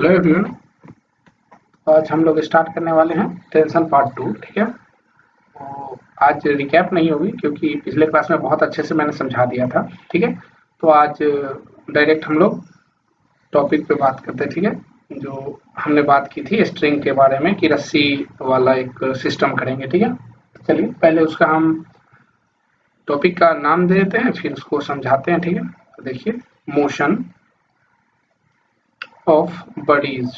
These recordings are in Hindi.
Hello everyone. आज हम लोग स्टार्ट करने वाले हैं टेंशन पार्ट 2। ठीक है, तो आज रिकैप नहीं होगी क्योंकि पिछले क्लास में बहुत अच्छे से मैंने समझा दिया था। ठीक है, तो आज डायरेक्ट हम लोग टॉपिक पे बात करते हैं। ठीक है, जो हमने बात की थी स्ट्रिंग के बारे में कि रस्सी वाला एक सिस्टम करेंगे। ठीक है, चलिए पहले उसका हम टॉपिक का नाम दे देते हैं, फिर उसको समझाते हैं। ठीक है, तो देखिए, मोशन ऑफ बॉडीज।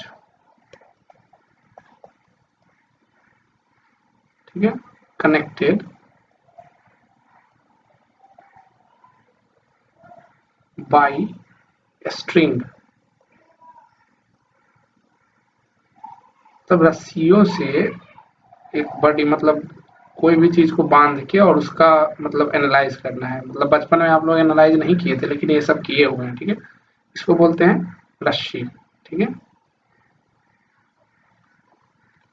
ठीक है, कनेक्टेड बाई स्ट्रिंग। तब रस्सियों से एक बड़ी मतलब कोई भी चीज को बांध के और उसका मतलब एनालाइज करना है। मतलब बचपन में आप लोग एनालाइज नहीं किए थे, लेकिन ये सब किए हुए हैं। ठीक है, इसको बोलते हैं रस्सी। ठीक है,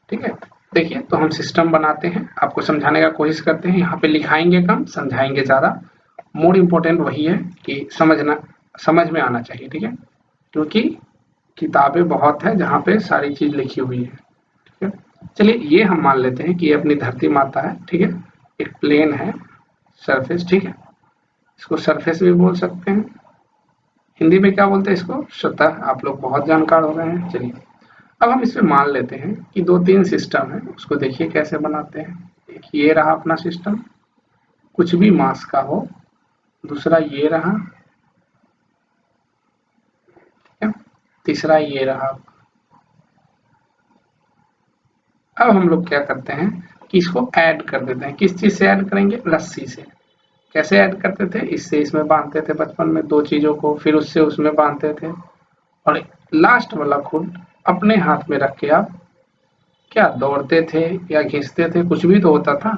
ठीक है। देखिए, तो हम सिस्टम बनाते हैं, आपको समझाने का कोशिश करते हैं। यहाँ पे लिखाएंगे कम, समझाएंगे ज्यादा। मोर इम्पोर्टेंट वही है कि समझ में आना चाहिए। ठीक है, क्योंकि किताबें बहुत है जहाँ पे सारी चीज लिखी हुई है। ठीक है, चलिए ये हम मान लेते हैं कि ये अपनी धरती माता है। ठीक है, एक प्लेन है, सरफेस। ठीक है, इसको सरफेस भी बोल सकते हैं। हिंदी में क्या बोलते हैं इसको? सतह। आप लोग बहुत जानकार हो रहे हैं। चलिए अब हम इसमें मान लेते हैं कि दो तीन सिस्टम है। उसको देखिए कैसे बनाते हैं। एक ये रहा अपना सिस्टम, कुछ भी मास का हो। दूसरा ये रहा, ठीक है। तीसरा ये रहा। अब हम लोग क्या करते हैं कि इसको ऐड कर देते हैं। किस चीज से ऐड करेंगे? रस्सी से। कैसे ऐड करते थे? इससे इसमें बांधते थे बचपन में दो चीजों को, फिर उससे उसमें बांधते थे, और लास्ट वाला खुद अपने हाथ में रख के आप क्या दौड़ते थे या खींचते थे, कुछ भी तो होता था।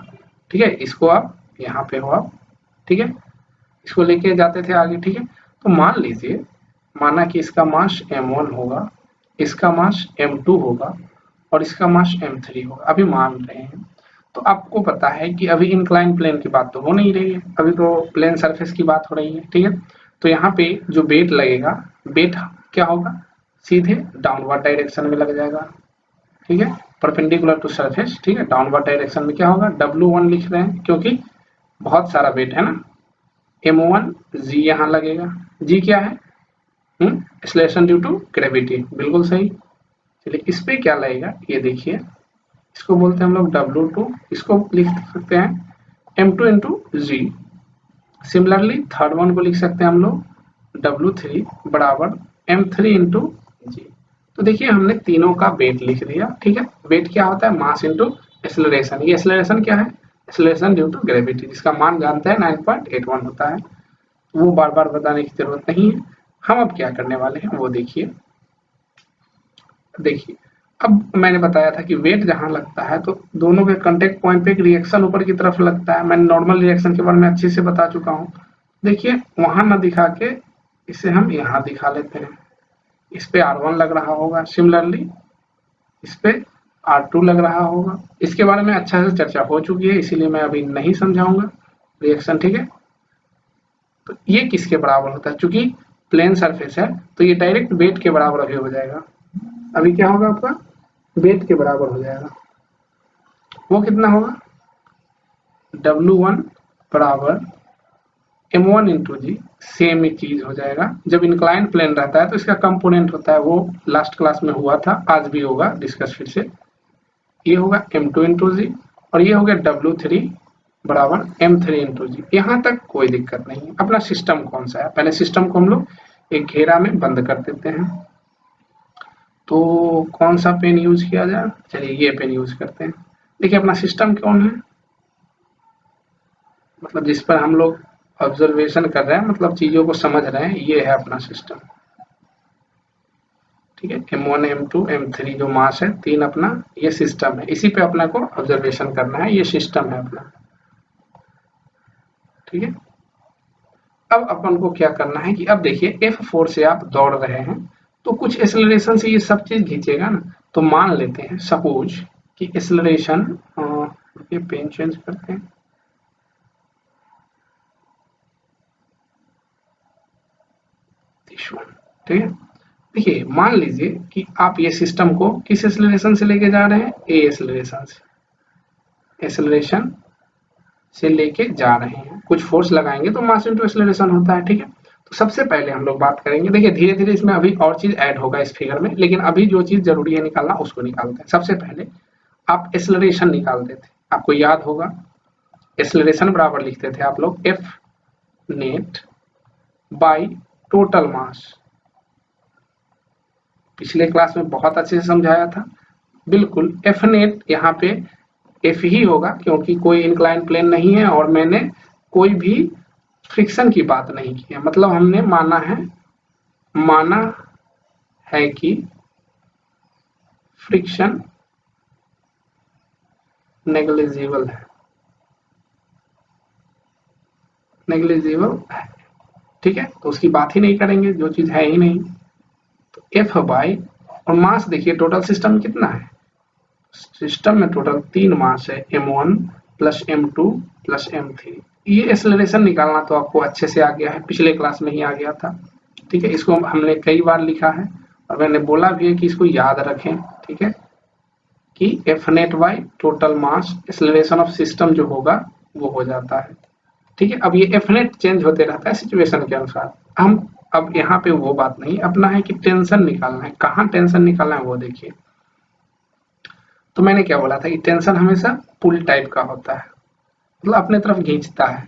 ठीक है, इसको आप यहाँ पे हो आप, ठीक है, इसको लेके जाते थे आगे। ठीक है, तो मान लीजिए, माना कि इसका मास m1 होगा, इसका मास m2 होगा और इसका मास m3 होगा। अभी मान रहे हैं, तो आपको पता है कि अभी इंक्लाइन प्लेन की बात तो हो नहीं रही है, अभी तो प्लेन सरफेस की बात हो रही है। ठीक है, तो यहाँ पे जो वेट लगेगा, वेट क्या होगा? सीधे डाउनवर्ड डायरेक्शन में लग जाएगा। ठीक है, परपेंडिकुलर टू सरफेस। ठीक है, डाउनवर्ड डायरेक्शन में क्या होगा? W1 लिख रहे हैं क्योंकि बहुत सारा वेट है ना। M1 G यहाँ लगेगा। G क्या है? एक्सेलरेशन ड्यू टू ग्रेविटी, बिल्कुल सही। चलिए इस पे क्या लगेगा ये देखिए, इसको बोलते हैं हम लोग W2। इसको लिख सकते हैं M2 इंटू जी। सिमिलरली थर्ड वन को लिख सकते हैं हम लोग W3 बराबर M3 इंटू जी। तो देखिए हमने तीनों का वेट लिख दिया। ठीक है, वेट क्या होता है? Mass into acceleration. ये एक्सेलरेशन क्या है? एक्सेलरेशन ड्यू टू ग्रेविटी, जिसका मान जानते हैं 9.81 होता है। वो बार बार बताने की जरूरत नहीं है। हम अब क्या करने वाले हैं वो देखिए। देखिए, अब मैंने बताया था कि वेट जहां लगता है तो दोनों के कांटेक्ट पॉइंट पे एक रिएक्शन ऊपर की तरफ लगता है। मैंने नॉर्मल रिएक्शन के बारे में अच्छे से बता चुका हूं। देखिए वहां ना दिखा के इसे हम यहाँ दिखा लेते हैं। इस पे R1 लग रहा होगा, सिमिलरली इस पे R2 लग रहा होगा। इसके बारे में अच्छा से चर्चा हो चुकी है, इसीलिए मैं अभी नहीं समझाऊंगा रिएक्शन। ठीक है, तो ये किसके बराबर होता है? चूंकि प्लेन सरफेस है तो ये डायरेक्ट वेट के बराबर अभी हो जाएगा। अभी क्या होगा आपका? वेट के बराबर हो जाएगा। वो कितना होगा? W1 बराबर M1 इंटू जी। सेम ही चीज हो जाएगा। जब इंक्लाइन प्लेन रहता है तो इसका कंपोनेंट होता है, वो लास्ट क्लास में हुआ था, आज भी होगा, डिस्कस फिर से। ये होगा M2 इंटू जी और ये हो गया W3 बराबर M3 इंटू जी। यहाँ तक कोई दिक्कत नहीं है। अपना सिस्टम कौन सा है? पहले सिस्टम को हम लोग एक घेरा में बंद कर देते हैं। तो कौन सा पेन यूज किया जाए? चलिए ये पेन यूज करते हैं। देखिए अपना सिस्टम कौन है, मतलब जिस पर हम लोग ऑब्जर्वेशन कर रहे हैं, मतलब चीजों को समझ रहे हैं, ये है अपना सिस्टम। ठीक है, M1 M2 M3 जो मास है तीन, अपना ये सिस्टम है। इसी पे अपना को ऑब्जर्वेशन करना है, ये सिस्टम है अपना। ठीक है, अब अपन को क्या करना है कि अब देखिए F4 से आप दौड़ रहे हैं तो कुछ एक्सेलरेशन से ये सब चीज खींचेगा ना। तो मान लेते हैं सपोज कि एक्सेलरेशन, ये पेन चेंज करते हैं। ठीक है, देखिए मान लीजिए कि आप ये सिस्टम को किस एक्सेलरेशन से लेके जा रहे हैं, ए एक्सेलरेशन से लेके जा रहे हैं। कुछ फोर्स लगाएंगे तो मास इनटू एक्सेलरेशन होता है, ठीक है। तो सबसे पहले हम लोग बात करेंगे, देखिए धीरे धीरे इसमें अभी और चीज ऐड होगा इस फिगर में, लेकिन अभी जो चीज जरूरी है निकालना उसको निकालते हैं। सबसे पहले आप एक्सेलरेशन निकालते थे, आपको याद होगा एक्सेलरेशन बराबर लिखते थे आप लोग F net by total mass. पिछले क्लास में बहुत अच्छे से समझाया था। बिल्कुल एफ नेट यहाँ पे एफ ही होगा क्योंकि कोई इंक्लाइन प्लेन नहीं है और मैंने कोई भी फ्रिक्शन की बात नहीं की है, मतलब हमने माना है कि फ्रिक्शन नेग्लिजिबल है, ठीक है। तो उसकी बात ही नहीं करेंगे जो चीज है ही नहीं। तो एफ बाई और मास देखिए टोटल सिस्टम में कितना है, सिस्टम में टोटल 3 मास है, m1 plus m2 plus m3। ये एक्सेलरेशन निकालना तो आपको अच्छे से आ गया है, पिछले क्लास में ही आ गया था, ठीक है। इसको हमने कई बार लिखा है और मैंने बोला भी है कि इसको याद रखें, ठीक है, कि F net by total mass acceleration of system जो होगा वो हो जाता है, ठीक है। अब ये एफ नेट चेंज होते रहता है सिचुएशन के अनुसार। हम अब यहाँ पे वो बात नहीं, अपना है कि टेंशन निकालना है। कहाँ टेंशन निकालना है वो देखिए। तो मैंने क्या बोला था कि टेंशन हमेशा पुल टाइप का होता है, मतलब अपने तरफ खींचता है,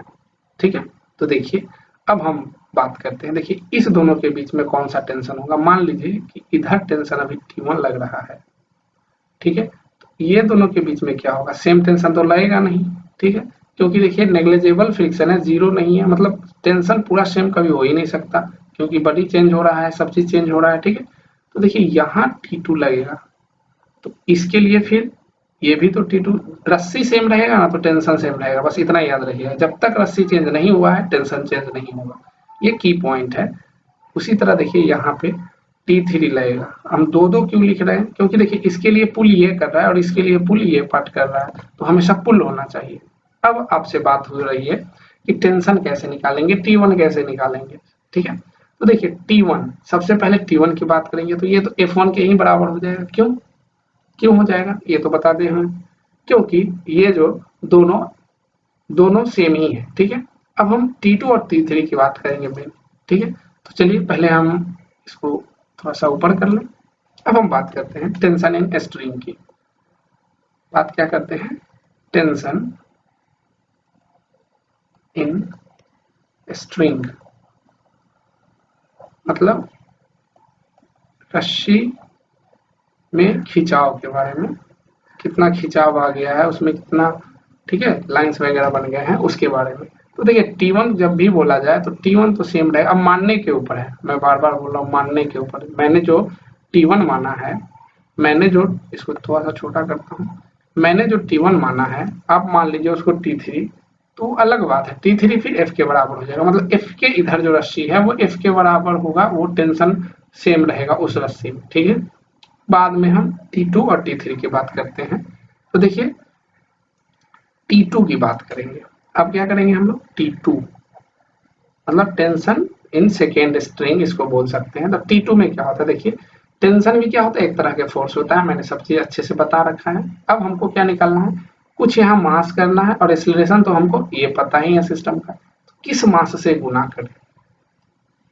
ठीक है। तो देखिए अब हम बात करते हैं, देखिए इस दोनों के बीच में कौन सा टेंशन होगा। मान लीजिए कि इधर टेंशन अभी T1 लग रहा है, ठीक है। तो ये दोनों के बीच में क्या होगा, सेम टेंशन तो लगेगा नहीं, ठीक है, क्योंकि देखिए नेग्लिजिबल फ्रिक्शन है, जीरो नहीं है, मतलब टेंशन पूरा सेम कभी हो ही नहीं सकता क्योंकि बॉडी चेंज हो रहा है, सब चीज चेंज हो रहा है, ठीक है। तो देखिए यहाँ T2 लगेगा, तो इसके लिए फिर ये भी तो T2, रस्सी सेम रहेगा ना तो टेंशन सेम रहेगा, बस इतना याद रखिएगा। जब तक रस्सी चेंज नहीं हुआ है टेंशन चेंज नहीं होगा, ये की पॉइंट है। उसी तरह देखिए यहाँ पे T3 लगेगा। हम दो दो क्यों लिख रहे हैं, क्योंकि देखिए इसके लिए पुल ये कर रहा है और इसके लिए पुल ये पार्ट कर रहा है, तो हमेशा पुल होना चाहिए। अब आपसे बात हो रही है कि टेंशन कैसे निकालेंगे, T1 कैसे निकालेंगे, ठीक है। तो देखिए T1, सबसे पहले T1 की बात करेंगे तो ये तो F1 के ही बराबर हो जाएगा। क्यों क्यों हो जाएगा ये तो बता दें हमें, क्योंकि ये जो दोनों दोनों सेम ही है, ठीक है। अब हम T2 और T3 की बात करेंगे मेन, ठीक है। तो चलिए पहले हम इसको थोड़ा सा ऊपर कर लें। अब हम बात करते हैं टेंशन इन स्ट्रिंग की। बात क्या करते हैं, टेंशन इन स्ट्रिंग, मतलब रस्सी में खिंचाव के बारे में, कितना खिंचाव आ गया है उसमें, कितना, ठीक है, लाइंस वगैरह बन गए हैं उसके बारे में। तो देखिए T1 जब भी बोला जाए तो T1 तो सेम रहेगा। अब मानने के ऊपर है, मैं बार बार बोल रहा हूँ मानने के ऊपर। मैंने जो T1 माना है, मैंने जो, इसको थोड़ा सा छोटा करता हूँ, मैंने जो T1 माना है आप मान लीजिए उसको T3, तो अलग बात है। T3 फिर F के बराबर हो जाएगा, मतलब F के इधर जो रस्सी है वो F के बराबर होगा, वो टेंशन सेम रहेगा उस रस्सी में, ठीक है। बाद में हम T2 और T3 की बात करते हैं। तो देखिए T2 की बात करेंगे। अब क्या करेंगे हम लोग, T2 मतलब टेंशन इन सेकेंड स्ट्रिंग इसको बोल सकते हैं। तो T2 में क्या होता है, देखिए टेंशन भी क्या होता है, एक तरह के फोर्स होता है, मैंने सब चीज अच्छे से बता रखा है। अब हमको क्या निकालना है, कुछ यहाँ मास करना है और एक्सेलरेशन तो हमको ये पता ही है सिस्टम का, तो किस मास से गुना करें।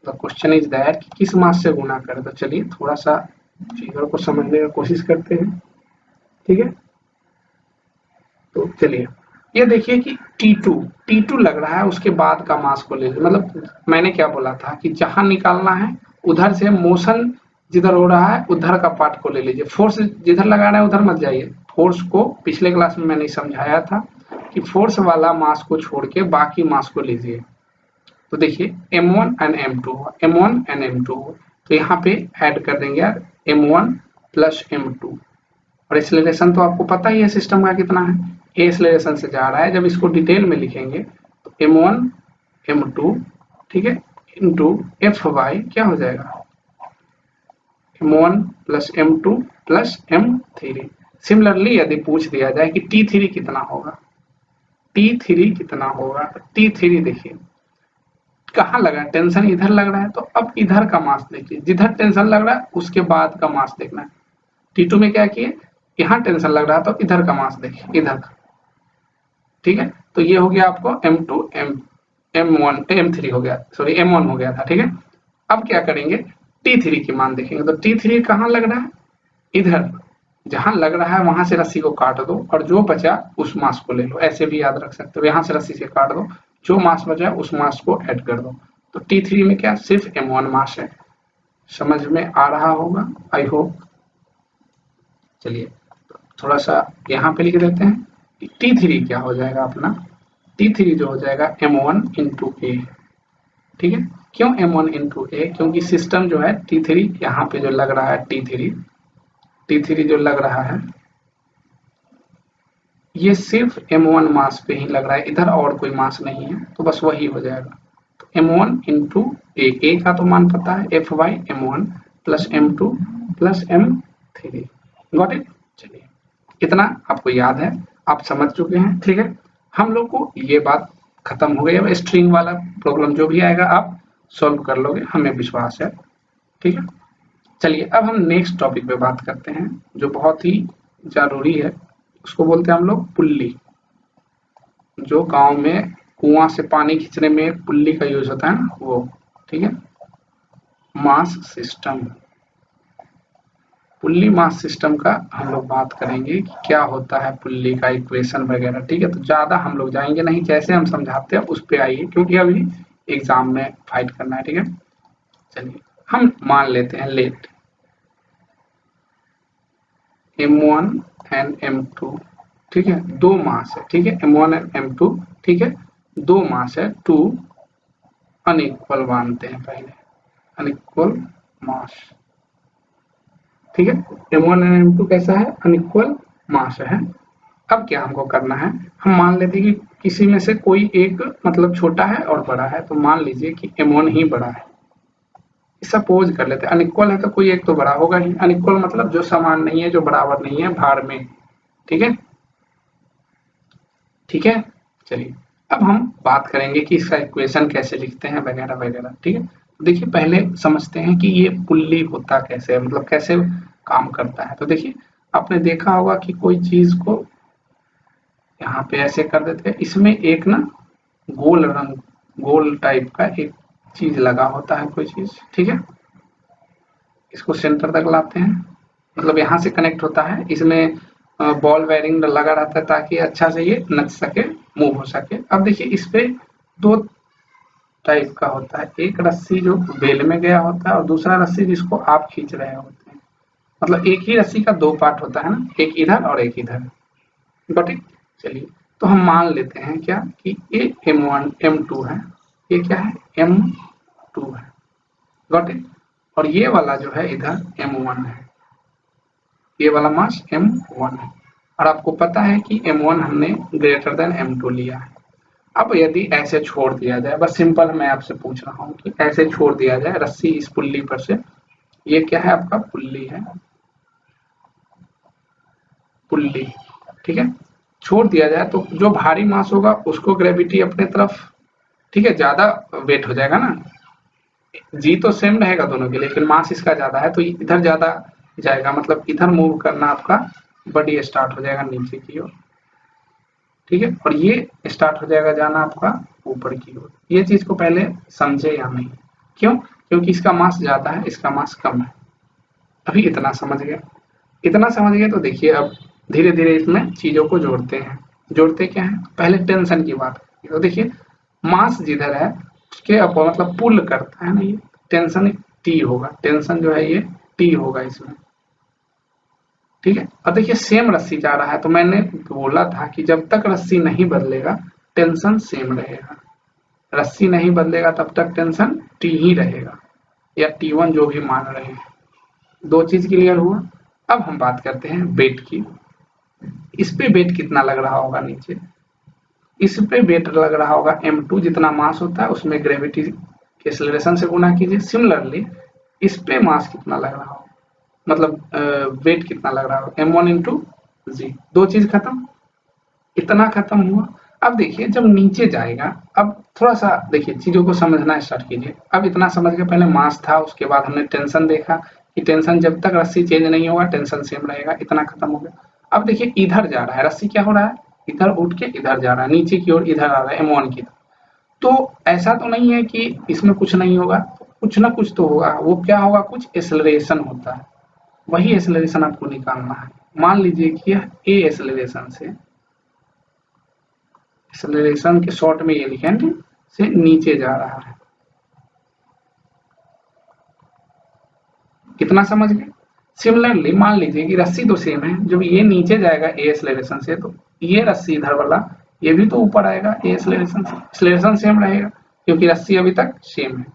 द क्वेश्चन इज दैट कि किस मास से गुना करें। तो चलिए थोड़ा सा फिगर को समझने की कोशिश करते हैं, ठीक है। तो चलिए ये देखिए कि T2 लग रहा है, उसके बाद का मास को ले लीजिए। मतलब मैंने क्या बोला था कि जहां निकालना है उधर से मोशन जिधर हो रहा है उधर का पार्ट को ले लीजिए, फोर्स जिधर लगाना है उधर मत जाइए। फोर्स को पिछले क्लास में मैंने समझाया था कि फोर्स वाला मास को छोड़ के बाकी मास को लीजिए। तो देखिए M1 एंड M2 हुआ, M1 एंड M2 हुआ, तो यहाँ पे ऐड कर देंगे यार M1 प्लस M2। और एक्सेलरेशन तो आपको पता ही है सिस्टम का कितना है, ए एक्सेलरेशन से जा रहा है। जब इसको डिटेल में लिखेंगे तो M1 M2, ठीक है, इंटू एफ बाई क्या हो जाएगा, M1 plus M2 plus M3। Similarly यदि पूछ दिया जाए कि T3 कितना होगा, T3 कितना होगा, T3 देखिए कहाँ लगा है, टेंशन इधर लग रहा है, तो अब इधर का मास देखिए, जिधर टेंशन लग रहा है उसके बाद का मास देखना है। T2 में क्या किए, यहाँ टेंशन लग रहा है तो इधर का मास देखिए, इधर का, ठीक है। तो ये हो गया आपको M2 M1 M3 हो गया, सॉरी M1 हो गया था, ठीक है। अब क्या करेंगे, T3 की मान देखेंगे, तो T3 कहाँ लग रहा है, इधर, जहां लग रहा है वहां से रस्सी को काट दो और जो बचा उस मास को ले लो, ऐसे भी याद रख सकते हो, यहां से रस्सी से काट दो, जो मास बचा उस मास को ऐड कर दो। तो T3 में क्या सिर्फ M1 मास है, समझ में आ रहा होगा, आई होप। चलिए थोड़ा सा यहाँ पे लिख देते हैं, T3 क्या हो जाएगा अपना, T3 जो हो जाएगा M1 इंटू ए, ठीक है। क्यों M1 इंटू ए, क्योंकि सिस्टम जो है T3 यहाँ पे जो लग रहा है, T3 जो लग रहा है ये सिर्फ M1 मास पे ही लग रहा है, इधर और कोई मास नहीं है, तो बस वही हो जाएगा। तो M1 इंटू ए का तो मान पता है, F by M1 plus M2 plus M3, got it. चलिए इतना आपको याद है, आप समझ चुके हैं, ठीक है। हम लोग को ये बात खत्म हो गई। अब स्ट्रिंग वाला प्रॉब्लम जो भी आएगा आप सॉल्व कर लोगे, हमें विश्वास है, ठीक है। चलिए अब हम नेक्स्ट टॉपिक पे बात करते हैं जो बहुत ही जरूरी है, उसको बोलते हैं हम लोग पुल्ली। जो गांव में कुआं से पानी खींचने में पुल्ली का यूज होता है ना, वो, ठीक है। Mass system, pulley mass system का हम लोग बात करेंगे कि क्या होता है पुल्ली का इक्वेशन वगैरह, ठीक है। तो ज्यादा हम लोग जाएंगे नहीं, जैसे हम समझाते हैं उस पर आइए, क्योंकि अभी एग्जाम में फाइट करना है, ठीक है। चलिए हम मान लेते हैं, लेट M1 एंड M2, ठीक है, दो मास है, ठीक है, M1 एंड M2, ठीक है, दो मास है, टू अनइक्वल मानते हैं पहले, अनइक्वल मास, ठीक है। M1 एंड M2 कैसा है, अनइक्वल मास है। अब क्या हमको करना है, हम मान लेते हैं कि किसी में से कोई एक मतलब छोटा है और बड़ा है, तो मान लीजिए कि M1 ही बड़ा है, सपोज कर लेते हैं, अनइक्वल है तो कोई एक तो बड़ा होगा ही, अनइक्वल मतलब जो समान नहीं है, जो बराबर नहीं है भार में, ठीक है, ठीक है। चलिए अब हम बात करेंगे कि इसका इक्वेशन कैसे लिखते हैं वगैरह वगैरह, ठीक है। देखिए पहले समझते हैं कि ये पुल्ली होता कैसे है, मतलब कैसे काम करता है। तो देखिए आपने देखा होगा कि कोई चीज को यहाँ पे ऐसे कर देते हैं, इसमें एक ना गोल रंग, गोल टाइप का एक चीज लगा होता है, कोई चीज, ठीक है। इसको सेंटर तक लाते हैं, मतलब यहाँ से कनेक्ट होता है, इसमें बॉल बेयरिंग लगा रहता है ताकि अच्छा से ये नच सके, मूव हो सके। अब देखिए इस पे दो टाइप का होता है, एक रस्सी जो बेल में गया होता है और दूसरा रस्सी जिसको आप खींच रहे होते हैं, मतलब एक ही रस्सी का दो पार्ट होता है ना, एक इधर और एक इधर, गॉट इट। चलिए तो हम मान लेते हैं क्या कि ये M1 M2 है, ये क्या है M2 है, गॉट इट। और ये वाला जो है इधर M1 है, ये वाला मास M1 है, और आपको पता है कि M1 हमने ग्रेटर देन M2 लिया है। अब यदि ऐसे छोड़ दिया जाए, बस सिंपल मैं आपसे पूछ रहा हूँ कि ऐसे छोड़ दिया जाए रस्सी इस पुल्ली पर से, ये क्या है आपका पुल्ली है, पुल्ली, ठीक है। छोड़ दिया जाए तो जो भारी मास होगा उसको ग्रेविटी अपने तरफ, ठीक है, ज्यादा वेट हो जाएगा ना, जी तो सेम रहेगा दोनों के, लेकिन मास इसका ज्यादा है तो इधर ज्यादा जाएगा, मतलब इधर मूव करना आपका बड़ी स्टार्ट हो जाएगा नीचे की ओर, ठीक है। और ये स्टार्ट हो जाएगा जाना आपका ऊपर की ओर। ये चीज को पहले समझे या नहीं, क्यों, क्योंकि इसका मास ज्यादा है, इसका मास कम है। अभी इतना समझ गए, इतना समझ गए तो देखिए अब धीरे धीरे इसमें चीजों को जोड़ते हैं। जोड़ते क्या है, पहले टेंशन की बात करें तो देखिए मास जिधर है उसके अपोजिट मतलब पुल करता है ना, ये टेंशन टी होगा, टेंशन जो है ये टी होगा इसमें, ठीक है। और देखिए सेम रस्सी जा रहा है, तो मैंने बोला था कि जब तक रस्सी नहीं बदलेगा टेंशन सेम रहेगा, रस्सी नहीं बदलेगा तब तक टेंशन टी ही रहेगा, या T1 जो भी मान रहे हैं। दो चीज क्लियर हुआ। अब हम बात करते हैं वेट की। इस पे वेट कितना लग रहा होगा नीचे, इस पे वेट लग रहा होगा M2, जितना मास होता है उसमें ग्रेविटी के एक्सेलरेशन से गुना कीजिए। सिमिलरली इस पे मास कितना लग रहा होगा, मतलब वेट कितना लग रहा होगा, M1 इंटू जी, दो चीज खत्म, इतना खत्म हुआ। अब देखिए जब नीचे जाएगा, अब थोड़ा सा देखिए चीजों को समझना स्टार्ट कीजिए। अब इतना समझ के पहले मास था, उसके बाद हमने टेंशन देखा कि टेंशन जब तक रस्सी चेंज नहीं होगा टेंशन सेम रहेगा, इतना खत्म हो गया। अब देखिए इधर जा रहा है रस्सी, क्या हो रहा है, इधर उठ के इधर जा रहा है, नीचे की ओर इधर आ रहा है M1 की तरफ। तो ऐसा तो नहीं है कि इसमें कुछ नहीं होगा, कुछ ना कुछ तो होगा। वो क्या होगा, कुछ एक्सेलरेशन होता है, वही एक्सेलरेशन आपको निकालना है। मान लीजिए कि यह ए एक्सेलरेशन से, एक्सेलरेशन के शॉर्ट में ये लिखेंगे, से नीचे जा रहा है। कितना समझ गए। सिमिलरली मान लीजिए कि रस्सी तो सेम है, जब ये नीचे जाएगा ए एक्सेलरेशन से, तो ये रस्सी इधर वाला ये भी तो ऊपर आएगा ए एक्सेलरेशन से, एक्सेलरेशन सेम रहेगा क्योंकि रस्सी अभी तक सेम है।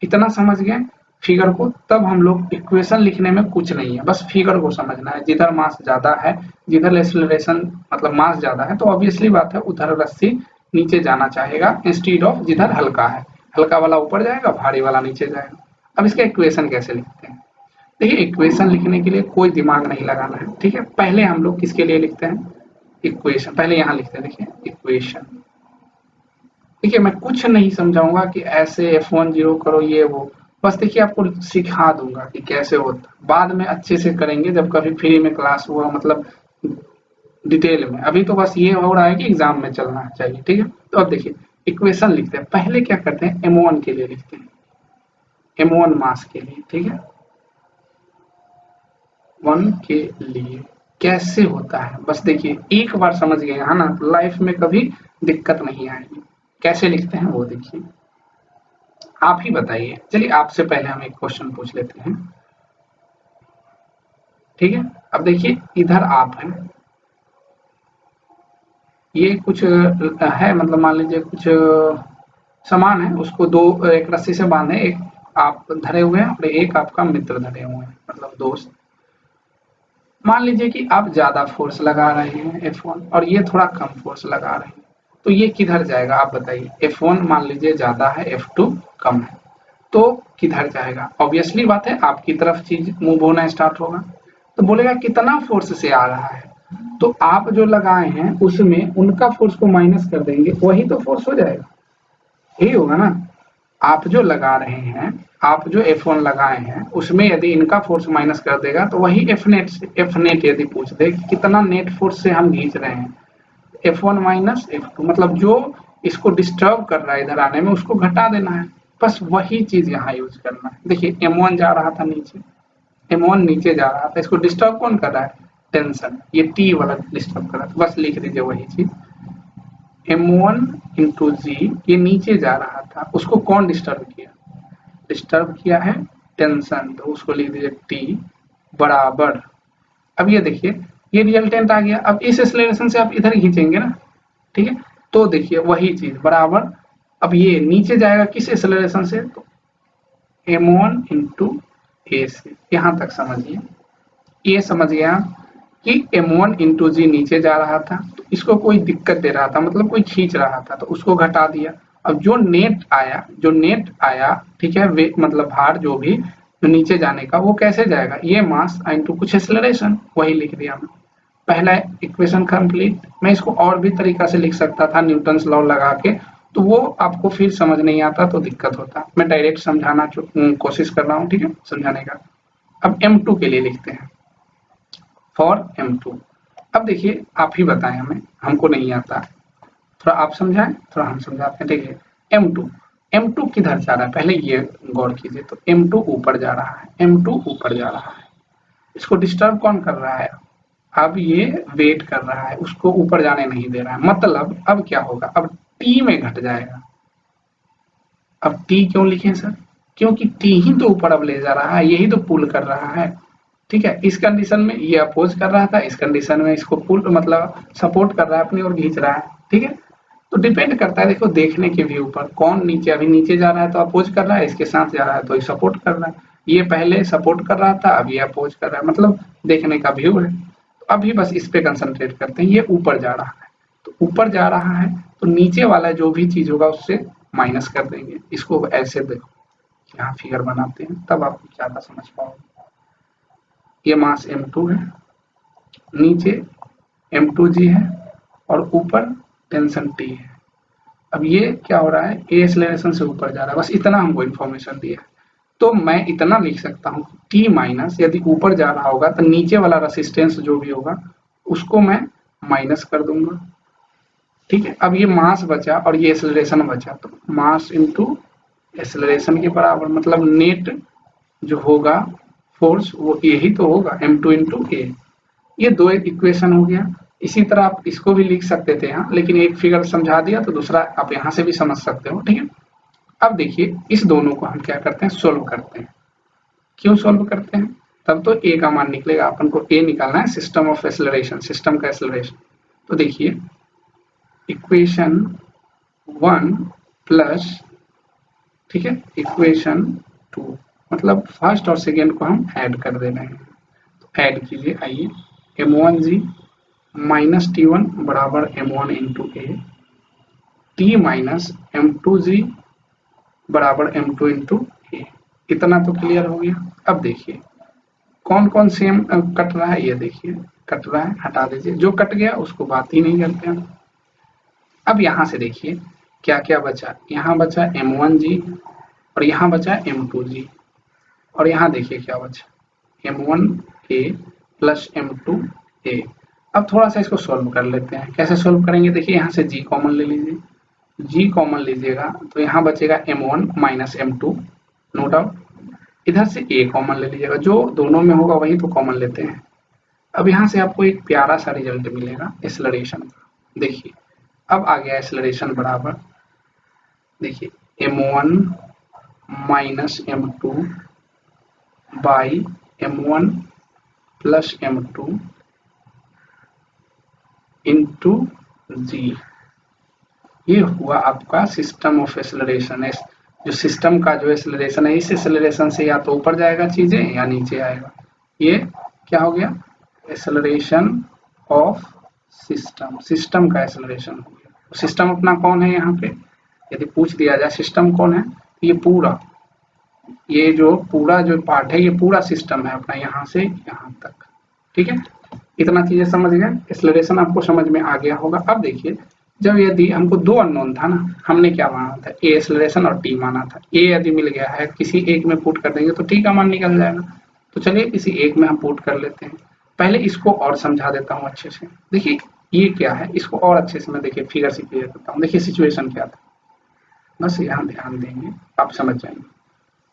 इतना समझ गए फिगर को। तब हम लोग इक्वेशन लिखने में कुछ नहीं है, बस फिगर को समझना है। जिधर मास ज्यादा है, जिधर एक्सेलरेशन मतलब मास ज्यादा है, तो ऑब्वियसली बात है उधर रस्सी नीचे जाना चाहेगा इंस्टीड ऑफ जिधर हल्का है। हल्का वाला ऊपर जाएगा, भारी वाला नीचे जाएगा। अब इसका इक्वेशन कैसे लिखते हैं। देखिए इक्वेशन लिखने के लिए कोई दिमाग नहीं लगाना है, ठीक है। पहले हम लोग किसके लिए लिखते हैं, इक्वेशन। पहले यहाँ लिखते हैं, देखिए इक्वेशन। देखिए मैं कुछ नहीं समझाऊंगा कि ऐसे F1 जीरो करो ये वो, बस देखिए आपको सिखा दूंगा कि कैसे होता। बाद में अच्छे से करेंगे जब कभी फ्री में क्लास हुआ, मतलब डिटेल में। अभी तो बस ये हो रहा है कि एग्जाम में चलना चाहिए, ठीक है। तो अब देखिए इक्वेशन लिखते हैं। पहले क्या करते हैं, M1 के लिए लिखते हैं, M1 मास के लिए, ठीक है। 1 के लिए कैसे होता है, बस देखिए एक बार समझ गए है ना, लाइफ में कभी दिक्कत नहीं आएगी। कैसे लिखते हैं वो देखिए, आप ही बताइए। चलिए आपसे पहले हम एक क्वेश्चन पूछ लेते हैं, ठीक है। अब देखिए इधर आप है, ये कुछ है, मतलब मान लीजिए कुछ सामान है, उसको दो एक रस्सी से बांधे, एक आप धरे हुए हैं और एक आपका मित्र धरे हुए हैं, मतलब दोस्त। मान लीजिए कि आप ज्यादा फोर्स लगा रहे हैं F1 और ये थोड़ा कम फोर्स लगा रहे हैं, तो ये किधर जाएगा आप बताइए। F1 मान लीजिए ज्यादा है, F2 कम है, तो किधर जाएगा। ऑब्वियसली बात है आपकी तरफ चीज मूव होना स्टार्ट होगा। तो बोलेगा कितना फोर्स से आ रहा है, तो आप जो लगाए हैं उसमें उनका फोर्स को माइनस कर देंगे, वही तो फोर्स हो जाएगा, यही होगा ना। आप जो लगा रहे हैं, आप जो F1 लगाए हैं उसमें यदि इनका फोर्स माइनस कर देगा तो वही एफ नेट यदि पूछ दे कि कितना नेट फोर्स से हम खींच रहे हैं, F1 माइनस F2, मतलब जो इसको डिस्टर्ब कर रहा है इधर आने में उसको घटा देना है। बस वही चीज यहाँ यूज करना है। देखिए M1 जा रहा था नीचे, M1 नीचे जा रहा था, इसको डिस्टर्ब कौन कर रहा है, टेंशन। ये T वाला डिस्टर्ब कर रहा था, बस लिख दीजिए वही चीज। M1 इंटू जी, ये नीचे जा रहा था, उसको कौन डिस्टर्ब किया, डिस्टर्ब किया है टेंशन, तो उसको लिख दीजिए T बराबर। अब ये देखिए ये रिजल्टेंट आ गया। अब इस एक्सेलरेशन से आप इधर खींचेंगे ना, ठीक है। तो देखिए वही चीज बराबर, अब ये नीचे जाएगा किस एक्सेलरेशन से, तो M1 इंटू ए से। यहां तक समझिए, ये समझ गया कि M1 इंटू जी नीचे जा रहा था, तो इसको कोई दिक्कत दे रहा था, मतलब कोई खींच रहा था, तो उसको घटा दिया। अब जो नेट आया, जो नेट आया, ठीक है, वे मतलब भार जो भी जो नीचे जाने का, वो कैसे जाएगा, ये मास इंटू कुछ एक्सेलरेशन, वही लिख दिया मैं। पहला इक्वेशन कंप्लीट। मैं इसको और भी तरीका से लिख सकता था, न्यूटन्स लॉ लगा के, तो वो आपको फिर समझ नहीं आता तो दिक्कत होता। मैं डायरेक्ट समझाना कोशिश कर रहा हूँ, ठीक है, समझाने का। अब M2 के लिए लिखते हैं, फॉर M2। अब देखिए आप ही बताएं हमें, हमको नहीं आता, थोड़ा आप समझाएं थोड़ा हम समझाते हैं। देखिए M2 किधर जा रहा है, पहले ये गौर कीजिए। तो M2 ऊपर जा रहा है, M2 ऊपर जा रहा है, इसको डिस्टर्ब कौन कर रहा है, अब ये वेट कर रहा है, उसको ऊपर जाने नहीं दे रहा है। मतलब अब क्या होगा, अब T में घट जाएगा। अब T क्यों लिखे सर, क्योंकि T ही तो ऊपर अब ले जा रहा है, यही तो पुल कर रहा है, ठीक है। इस कंडीशन में ये अपोज कर रहा था, इस कंडीशन में इसको पुल मतलब सपोर्ट कर रहा है, अपनी ओर खींच रहा है, ठीक है। तो डिपेंड करता है, देखो देखने के व्यू पर, कौन नीचे, अभी नीचे जा रहा है तो अपोज कर रहा है, इसके साथ जा रहा है तो ये सपोर्ट कर रहा है। ये पहले सपोर्ट कर रहा था, अब ये अपोज कर रहा है, मतलब देखने का व्यू है। तो अभी बस इस पे कंसंट्रेट करते हैं। ये ऊपर जा रहा है, तो ऊपर जा रहा है तो नीचे वाला जो भी चीज होगा उससे माइनस कर देंगे। इसको ऐसे देखो, यहाँ फिगर बनाते हैं तब आप ज्यादा समझ पाओगे। ये मास M2 है, नीचे M2G है और ऊपर टेंशन टी है। अब ये क्या हो रहा है, ए एक्सेलरेशन से ऊपर जा रहा है, बस इतना हमको इन्फॉर्मेशन दिया है। तो मैं इतना लिख सकता हूँ टी माइनस, यदि ऊपर जा रहा होगा तो नीचे वाला रेसिस्टेंस जो भी होगा उसको मैं माइनस कर दूंगा। ठीक है, अब ये मास बचा और ये एक्सेलरेशन बचा, तो मास इंटू एक्सेलरेशन के बराबर, मतलब नेट जो होगा फोर्स वो यही तो होगा, m2 इंटू ए। ये दो इक्वेशन हो गया। इसी तरह आप इसको भी लिख सकते थे यहाँ, लेकिन एक फिगर समझा दिया तो दूसरा आप यहाँ से भी समझ सकते हो। ठीक है, अब देखिए इस दोनों को हम क्या करते हैं, सोल्व करते हैं। क्यों सोल्व करते हैं, तब तो ए का मान निकलेगा। अपन को ए निकालना है, सिस्टम ऑफ एक्सेलरेशन, सिस्टम का एक्सेलरेशन। तो देखिए इक्वेशन 1 प्लस, ठीक है, इक्वेशन 2, मतलब फर्स्ट और सेकेंड को हम ऐड कर दे रहे हैं। तो ऐड कीजिए, आइए, m1g माइनस T1 बराबर m1 इंटू ए, टी माइनस m2g बराबर m2 इंटू ए। इतना तो क्लियर हो गया। अब देखिए कौन कौन सेम कट रहा है, ये देखिए कट रहा है, हटा दीजिए, जो कट गया उसको बात ही नहीं करते हम। अब यहाँ से देखिए क्या क्या बचा, यहाँ बचा m1g और यहाँ बचा m2g, और यहाँ देखिए क्या बचा m1a प्लस m2a। अब थोड़ा सा इसको सॉल्व कर लेते हैं। कैसे सॉल्व करेंगे, देखिए यहाँ से g कॉमन ले लीजिए, g कॉमन लीजिएगा तो यहाँ बचेगा m1 minus m2, no doubt. इधर से a कॉमन ले लीजिएगा, जो दोनों में होगा वही तो कॉमन लेते हैं। अब यहाँ से आपको एक प्यारा सा रिजल्ट मिलेगा एक्सेलरेशन का। देखिए अब आ गया एक्सेलरेशन बराबर, देखिए m1 minus m2 by m1 plus m2 into g. ये हुआ आपका सिस्टम ऑफ एक्सेलरेशन है। जो सिस्टम का जो एक्सेलरेशन है, इस एक्सेलरेशन से या तो ऊपर जाएगा चीजें या नीचे आएगा। ये क्या हो गया, एक्सेलरेशन ऑफ सिस्टम, सिस्टम का एक्सेलरेशन हो गया। सिस्टम अपना कौन है, यहाँ पे यदि पूछ दिया जाए सिस्टम कौन है, तो ये पूरा, ये जो पूरा जो पार्ट है ये पूरा सिस्टम है अपना, यहाँ से यहाँ तक। ठीक है, इतना चीजें समझ गए, एक्सेलरेशन आपको समझ में आ गया होगा। अब देखिए जब यदि हमको दो अननोन था ना, हमने क्या माना था, ए एक्सेलरेशन और टी माना था। ए यदि मिल गया है, किसी एक में पुट कर देंगे तो टी का मान निकल जाएगा। तो चलिए किसी एक में हम पुट कर लेते हैं। पहले इसको और समझा देता हूँ अच्छे से। देखिए ये क्या है, इसको और अच्छे से मैं देखिए फिगर से क्लियर करता हूँ। देखिए सिचुएशन क्या था, बस यहाँ ध्यान देंगे आप समझ जाएंगे।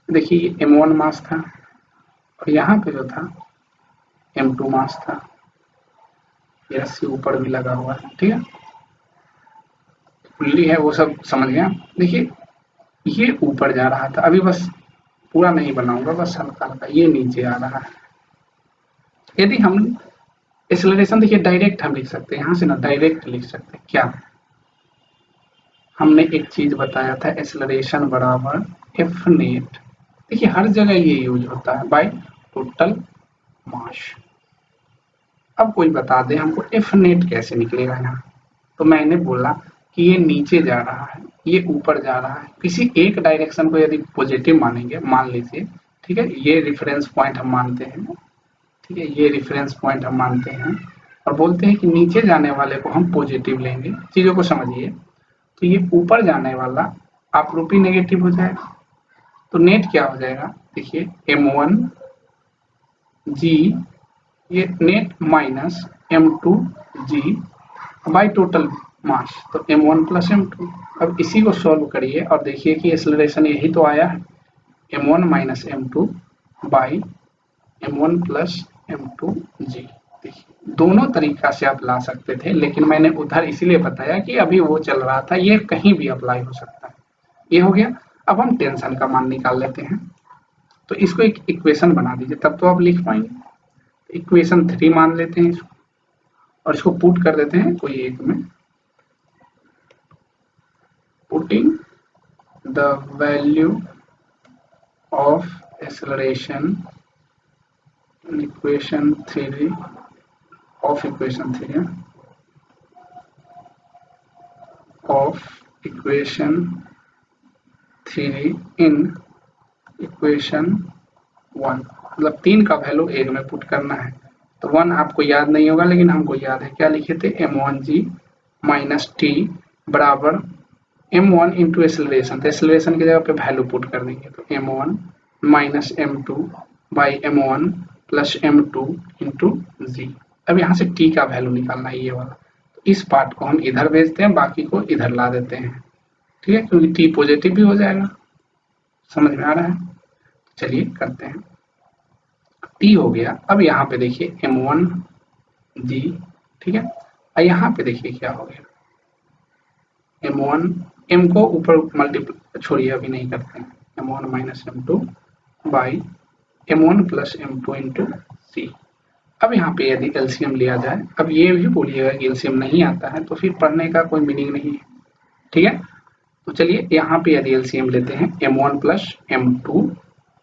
देखिए m1 मास था और यहाँ पे जो था m2 मास था, ये रस्सी ऊपर भी लगा हुआ है। ठीक है, पुल्ली है वो सब समझ गया। देखिए ये ऊपर जा रहा था, अभी बस पूरा नहीं बनाऊंगा, बस हल्का हल्का ये नीचे आ रहा है। यदि हम एक्सेलरेशन देखिए डायरेक्ट हम लिख सकते हैं, यहाँ से ना डायरेक्ट लिख सकते हैं। क्या, हमने एक चीज बताया था, एक्सेलरेशन बराबर एफ नेट। देखिए हर जगह ये यूज होता है, बाय टोटल मास। अब कोई बता दे हमको एफ नेट कैसे निकलेगा यहाँ, तो मैंने बोला कि ये नीचे जा रहा है, ये ऊपर जा रहा है। किसी एक डायरेक्शन को यदि पॉजिटिव मानेंगे, मान लीजिए, ठीक है, ये रेफरेंस पॉइंट हम मानते हैं, ठीक है, ये रेफरेंस पॉइंट हम मानते हैं और बोलते हैं कि नीचे जाने वाले को हम पॉजिटिव लेंगे। चीजों को समझिए, तो ये ऊपर जाने वाला आपरूपी नेगेटिव हो जाएगा, तो नेट क्या हो जाएगा, देखिए m1 g, ये net minus m2 g by total mass, तो m1 प्लस m2। अब इसी को सॉल्व करिए और देखिए कि एक्सेलरेशन यही तो आया है, m1 minus m2 by m1 plus m2 g। देखिए दोनों तरीका से आप ला सकते थे, लेकिन मैंने उधर इसीलिए बताया कि अभी वो चल रहा था, ये कहीं भी अप्लाई हो सकता है। ये हो गया। अब हम टेंशन का मान निकाल लेते हैं, तो इसको एक इक्वेशन बना दीजिए, तब तो आप लिख पाएंगे। इक्वेशन 3 मान लेते हैं इसको और इसको पुट कर देते हैं कोई एक में। Putting the value of acceleration in equation 3 of equation 3 of equation 3 in equation 1, मतलब 3 का वैल्यू एक में पुट करना है। तो 1 आपको याद नहीं होगा, लेकिन हमको याद है, क्या लिखे थे, m1g माइनस टी बराबर m1 इंटू एक्सेलरेशन, तो एक्सेलरेशन की जगह पे वैल्यू पुट कर देंगे, तो m1 minus m2 by m1 plus m2 into g. अब यहाँ से t का वैल्यू निकालना है ये वाला, तो इस पार्ट को हम इधर भेजते हैं, बाकी को इधर ला देते हैं, ठीक है, क्योंकि t पॉजिटिव भी हो जाएगा। समझ में आ रहा है? चलिए करते हैं। t हो गया। अब यहाँ पे देखिए m1 जी, ठीक है, और यहाँ पे देखिए क्या हो गया, m1 m को ऊपर मल्टीप्लाई छोड़िए, अभी नहीं करते हैं, m1 minus m2 by m1 plus m2 into c. अब यहाँ पे यदि एलसीएम लिया जाए, अब ये भी बोलिएगा कि एलसीएम नहीं आता है तो फिर पढ़ने का कोई मीनिंग नहीं है, ठीक है। तो चलिए यहाँ पे यदि एलसीएम लेते हैं m1 प्लस m2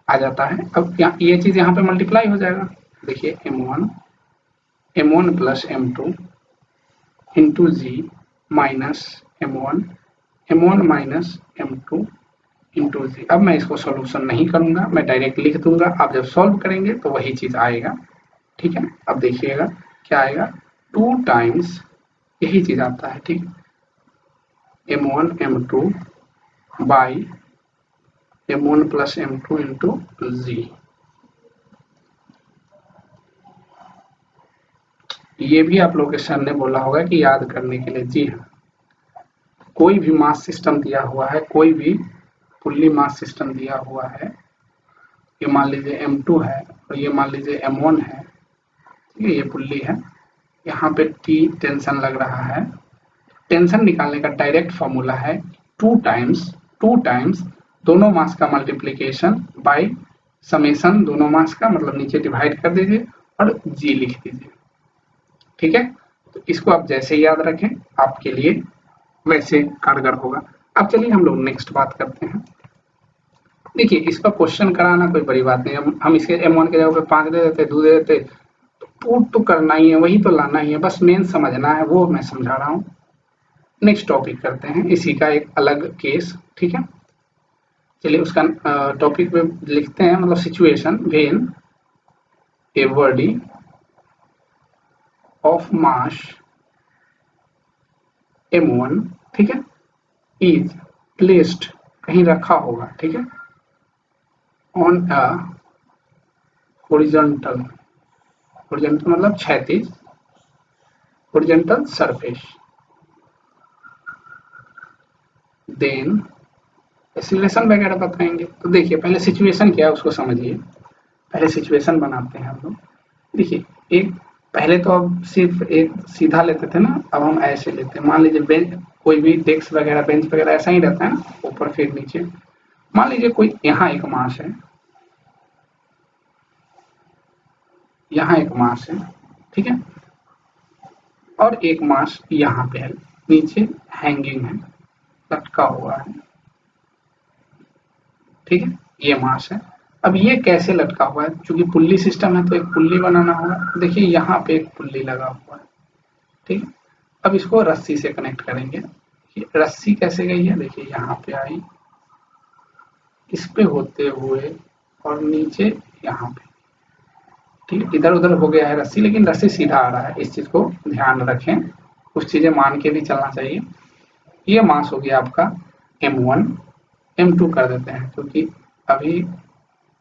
आ जाता है। अब ये चीज यहाँ पे मल्टीप्लाई हो जाएगा, देखिए m1 plus m2 into g minus m1 minus m2 into g. अब मैं इसको सॉल्यूशन नहीं करूंगा, मैं डायरेक्ट लिख दूंगा, आप जब सॉल्व करेंगे तो वही चीज आएगा, ठीक है। अब देखिएगा क्या आएगा, 2 टाइम्स यही चीज आता है, ठीक, m1 m2 by m1 plus m2 into g. ये भी आप लोग के सर ने बोला होगा कि याद करने के लिए। जी हाँ, कोई भी मास सिस्टम दिया हुआ है, कोई भी पुल्ली मास सिस्टम दिया हुआ है, ये मान लीजिए m2 है और ये मान लीजिए m1 है, ठीक है, ये पुल्ली है, यहाँ पे T टेंशन लग रहा है। टेंशन निकालने का डायरेक्ट फॉर्मूला है 2 टाइम्स दोनों मास का मल्टीप्लीकेशन बाय समेशन दोनों मास का, मतलब नीचे डिवाइड कर दीजिए और G लिख दीजिए, ठीक है। तो इसको आप जैसे याद रखें आपके लिए वैसे कारगर होगा। अब चलिए हम लोग नेक्स्ट बात करते हैं। देखिए इसका क्वेश्चन कराना कोई बड़ी बात नहीं है, हम इसके m1 के जगह पे 5 दे देते, 2 दे देते, तो पुट तो करना ही है, वही तो लाना ही है, बस मेन समझना है, वो मैं समझा रहा हूँ। नेक्स्ट टॉपिक करते हैं, इसी का एक अलग केस, ठीक है। चलिए उसका टॉपिक पे लिखते हैं, मतलब situation when a body of mass m1, ठीक है, इज प्लेस्ड, कहीं रखा होगा, ठीक है, ऑन अ हॉरिजॉन्टल मतलब क्षैतिज हॉरिजॉन्टल सरफेस, देन एक्सीलरेशन वगैरह बताएंगे। तो देखिए पहले सिचुएशन क्या है उसको समझिए, पहले सिचुएशन बनाते हैं हम लोग। देखिए एक पहले तो अब सिर्फ एक सीधा लेते थे ना, अब हम ऐसे लेते हैं। मान लीजिए बेंच, कोई भी डेस्क वगैरह बेंच वगैरह ऐसा ही रहता है ना, ऊपर फिर नीचे। मान लीजिए कोई यहाँ एक मास है, यहाँ एक मास है, ठीक है, और एक मास यहाँ पे है, नीचे हैंगिंग है, लटका हुआ है, ठीक है, ये मास है। अब ये कैसे लटका हुआ है, क्योंकि पुल्ली सिस्टम है तो एक पुल्ली बनाना होगा। देखिए यहाँ पे एक पुल्ली लगा हुआ है, ठीक है। अब इसको रस्सी से कनेक्ट करेंगे। रस्सी कैसे गई है, देखिए यहाँ पे आई, इस पे होते हुए और नीचे यहाँ पे, ठीक है, इधर उधर हो गया है रस्सी, लेकिन रस्सी सीधा आ रहा है, इस चीज को ध्यान रखें, कुछ चीजें मान के भी चलना चाहिए। ये मास हो गया आपका m1, m2 कर देते हैं क्योंकि अभी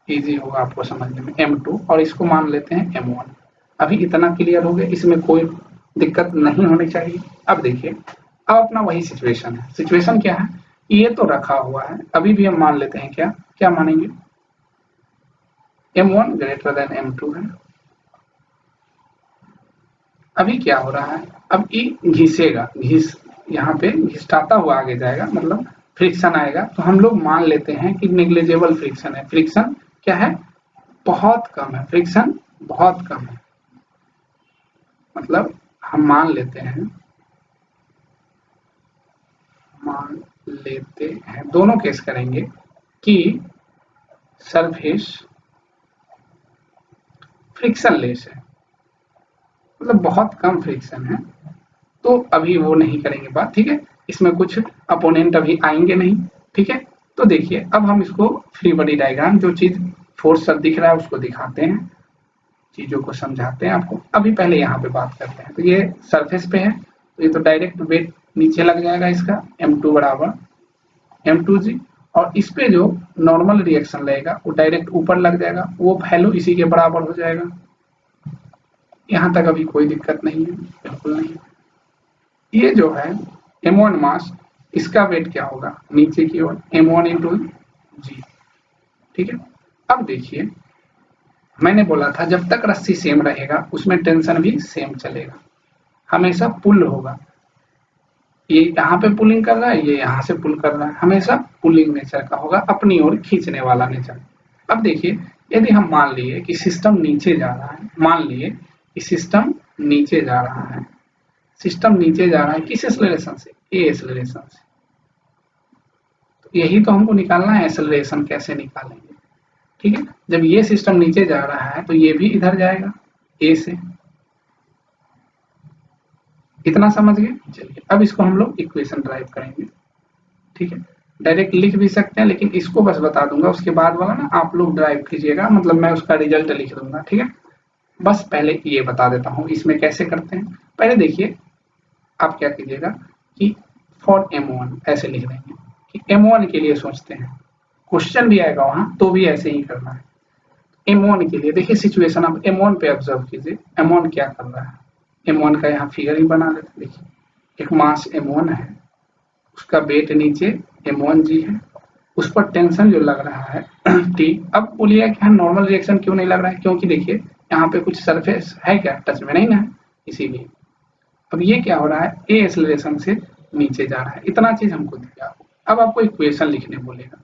इजी होगा आपको समझने में, m2, और इसको मान लेते हैं m1। अभी इतना क्लियर हो गया, इसमें कोई दिक्कत नहीं होनी चाहिए। अब देखिए अब अपना वही सिचुएशन है। सिचुएशन क्या है, ये तो रखा हुआ है, अभी भी हम मान लेते हैं, क्या क्या मानेंगे, m1 ग्रेटर देन m2 है। अभी क्या हो रहा है, अब ये घिसेगा, यहाँ पे घिसटाता हुआ आगे जाएगा, मतलब फ्रिक्शन आएगा, तो हम लोग मान लेते हैं कि नेग्लिजिबल फ्रिक्शन है। फ्रिक्शन क्या है, बहुत कम है, फ्रिक्शन बहुत कम है, मतलब हम मान लेते हैं दोनों केस करेंगे कि सरफेस फ्रिक्शनलेस है, मतलब बहुत कम फ्रिक्शन है। तो अभी वो नहीं करेंगे बात, ठीक है, इसमें कुछ अपोनेंट अभी आएंगे नहीं, ठीक है। तो देखिए अब हम इसको फ्री बॉडी डायग्राम, जो चीज फोर्स सब दिख रहा है उसको दिखाते हैं, चीजों को समझाते हैं आपको। अभी पहले यहाँ पे बात करते हैं। तो ये सरफेस पे है, तो ये तो डायरेक्ट वेट नीचे लग जाएगा इसका M2 बराबर M2G, और इस पे जो नॉर्मल रिएक्शन लगेगा वो डायरेक्ट ऊपर लग जाएगा, वो वैल्यू इसी के बराबर हो जाएगा। यहाँ तक अभी कोई दिक्कत नहीं है, बिल्कुल नहीं। ये जो है M1 मास, इसका वेट क्या होगा नीचे की ओर M1 इंटू G, ठीक है। अब देखिए मैंने बोला था जब तक रस्सी सेम रहेगा उसमें टेंशन भी सेम चलेगा, हमेशा पुल होगा। ये यहाँ पे पुलिंग कर रहा है, ये यहाँ से पुल कर रहा है, हमेशा पुलिंग नेचर का होगा, अपनी ओर खींचने वाला नेचर। अब देखिए यदि हम मान लिए कि सिस्टम नीचे जा रहा है, मान लिए कि सिस्टम नीचे जा रहा है, सिस्टम नीचे जा रहा है किस एक्सेलरेशन से, ए एक्सेलरेशन से। तो यही तो हमको निकालना है, एक्सेलरेशन कैसे निकालेंगे, ठीक है। जब ये सिस्टम नीचे जा रहा है तो ये भी इधर जाएगा ए से, इतना समझ गए। चलिए अब इसको हम लोग इक्वेशन ड्राइव करेंगे, ठीक है। डायरेक्ट लिख भी सकते हैं लेकिन इसको बस बता दूंगा, उसके बाद वाला ना आप लोग ड्राइव कीजिएगा, मतलब मैं उसका रिजल्ट लिख दूंगा, ठीक है। बस पहले ये बता देता हूँ इसमें कैसे करते हैं। पहले देखिए आप क्या कीजिएगा कि फॉर M1 ऐसे लिख देंगे कि M1 के लिए सोचते हैं, क्वेश्चन भी आएगा वहां तो भी ऐसे ही करना है। M1 के लिए देखिए सिचुएशन आप M1 पे ऑब्जर्व कीजिए, M1 क्या कर रहा है। M1 का यहाँ फिगर ही बना लेते हैं। देखिए एक मास M1 है, उसका वेट नीचे M1G है, उस पर टेंशन जो लग रहा है T। अब बोलिए कि हाँ नॉर्मल रिएक्शन क्यों नहीं लग रहा है, क्योंकि देखिए यहाँ पे कुछ सरफेस है क्या, टच में नहीं ना है, इसीलिए। अब ये क्या हो रहा है, ए एक्सेलरेशन से नीचे जा रहा है, इतना चीज हमको दिया। अब आपको इक्वेशन लिखने बोलेगा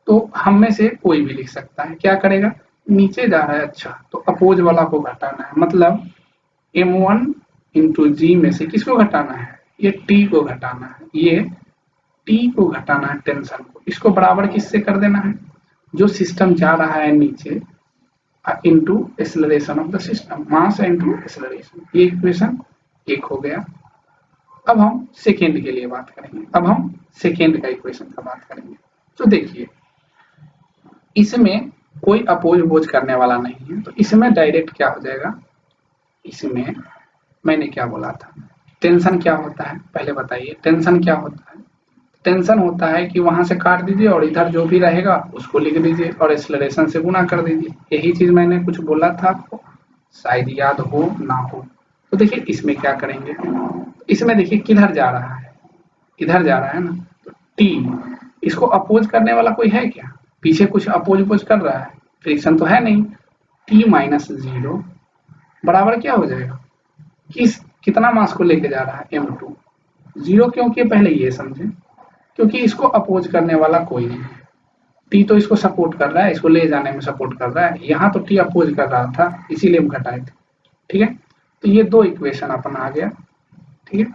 तो हम में से कोई भी लिख सकता है, क्या करेगा, नीचे जा रहा है, अच्छा तो अपोज वाला को घटाना है, मतलब M1 इंटू जी में से किसको घटाना है, ये T को घटाना है, ये T को घटाना है टेंशन को, इसको बराबर किससे कर देना है, जो सिस्टम जा रहा है नीचे into acceleration of the system, mass into acceleration. ये इक्वेशन एक हो गया। अब हम सेकेंड के लिए बात करेंगे, अब हम सेकेंड का इक्वेशन का बात करेंगे। तो देखिए इसमें कोई अपोज बोझ करने वाला नहीं है, तो इसमें डायरेक्ट क्या हो जाएगा, इसमें मैंने क्या बोला था, टेंशन क्या होता है पहले बताइए, टेंशन क्या होता है। टेंशन होता है कि वहां से काट दीजिए और इधर जो भी रहेगा उसको लिख दीजिए और एक्सेलरेशन से गुना कर दीजिए। यही चीज मैंने कुछ बोला था आपको, शायद याद हो ना हो। तो देखिए इसमें क्या करेंगे, इसमें देखिए किधर जा रहा है, इधर जा रहा है ना, तो टी, इसको अपोज करने वाला कोई है क्या, पीछे कुछ अपोज कर रहा है, फ्रिक्शन तो है नहीं। टी माइनस 0 बराबर क्या हो जाएगा, कितना मास को लेके जा रहा है M2, 0 क्यों किए पहले ये समझे, क्योंकि इसको अपोज करने वाला कोई नहीं है। टी तो इसको सपोर्ट कर रहा है, इसको ले जाने में सपोर्ट कर रहा है, यहाँ तो टी अपोज कर रहा था इसीलिए हम घटाए थे, ठीक है। तो ये दो इक्वेशन अपन आ गया, ठीक है,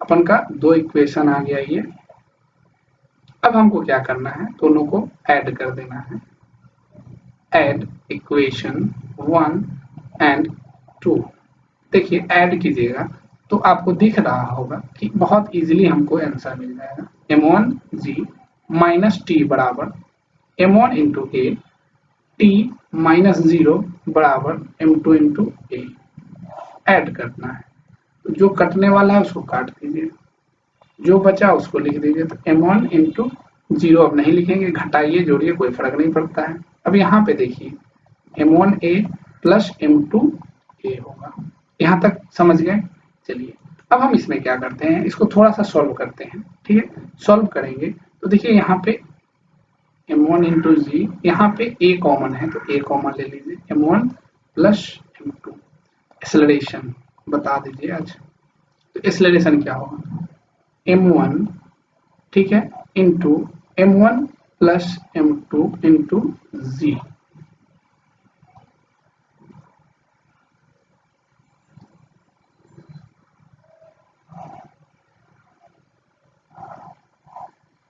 अपन का दो इक्वेशन आ गया ये। अब हमको क्या करना है, दोनों को ऐड कर देना है, ऐड इक्वेशन 1 एंड 2। देखिए ऐड कीजिएगा तो आपको दिख रहा होगा कि बहुत इजीली हमको आंसर मिल जाएगा। M1G माइनस टी बराबर M1 इंटू ए, टी माइनस 0 बराबर M2 इंटू ए। ऐड करना है तो जो कटने वाला है उसको काट दीजिए, जो बचा उसको लिख दीजिए। तो M1 इंटू 0 अब नहीं लिखेंगे, घटाइए जोड़िए कोई फर्क नहीं पड़ता है। अब यहाँ पे देखिए M1A प्लस M2A होगा, यहाँ तक समझ गए। चलिए अब हम इसमें क्या करते हैं, इसको थोड़ा सा सॉल्व करते हैं, ठीक है। सॉल्व करेंगे तो देखिए यहाँ पे M1 इंटू जी, यहाँ पे A कॉमन है तो A कॉमन ले लीजिए, M1 प्लस M2। एक्सेलरेशन बता दीजिए आज, तो एक्सेलरेशन क्या होगा, M1, ठीक है, into M1 plus M2 into जी।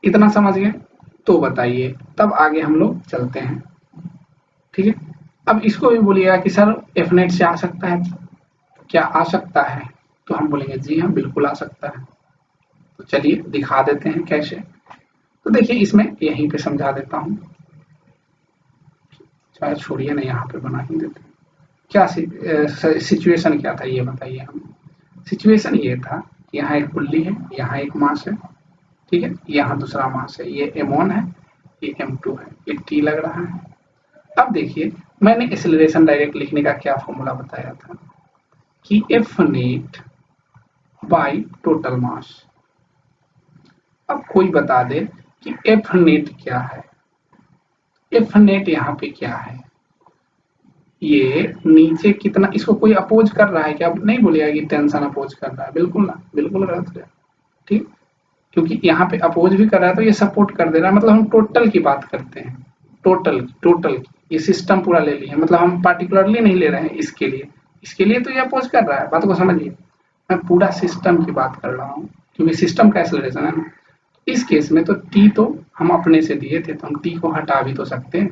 इतना समझ गए तो बताइए, तब आगे हम लोग चलते हैं, ठीक है। अब इसको भी बोलिएगा कि सर Fnet से आ सकता है, क्या आ सकता है, तो हम बोलेंगे जी हाँ बिल्कुल आ सकता है। तो चलिए दिखा देते हैं कैसे। तो देखिए इसमें यहीं पे समझा देता हूँ, चाहे छोड़िए ना यहाँ पे बना ही देते हैं। क्या सिचुएशन क्या था ये बताइए। हम सिचुएशन ये था यहाँ एक पुल्ली है, यहाँ एक मास है, ठीक है, यहाँ दूसरा मास है, ये m1 है, ये m2 है, ये t लग रहा है। अब देखिए मैंने एक्सेलरेशन डायरेक्ट लिखने का क्या फॉर्मूला बताया था कि F net by total mass. अब कोई बता दे कि F नेट क्या है। F नेट यहाँ पे क्या है, ये नीचे कितना, इसको कोई अपोज कर रहा है क्या? अब नहीं बोलिएगा कि टेंशन अपोज कर रहा है, बिल्कुल ना, बिल्कुल गलत है, ठीक, क्योंकि यहाँ पे अपोज भी कर रहा है तो ये सपोर्ट कर दे रहा है, मतलब हम टोटल की बात करते हैं, टोटल ये सिस्टम पूरा ले लिए, मतलब हम पार्टिकुलरली नहीं ले रहे हैं इसके लिए तो ये अपोज कर रहा है, बात को समझिए, मैं पूरा सिस्टम की बात कर रहा हूँ, क्योंकि सिस्टम का एक्सेलरेशन है ना। इस केस में तो टी तो हम अपने से दिए थे, तो हम टी को हटा भी तो सकते हैं,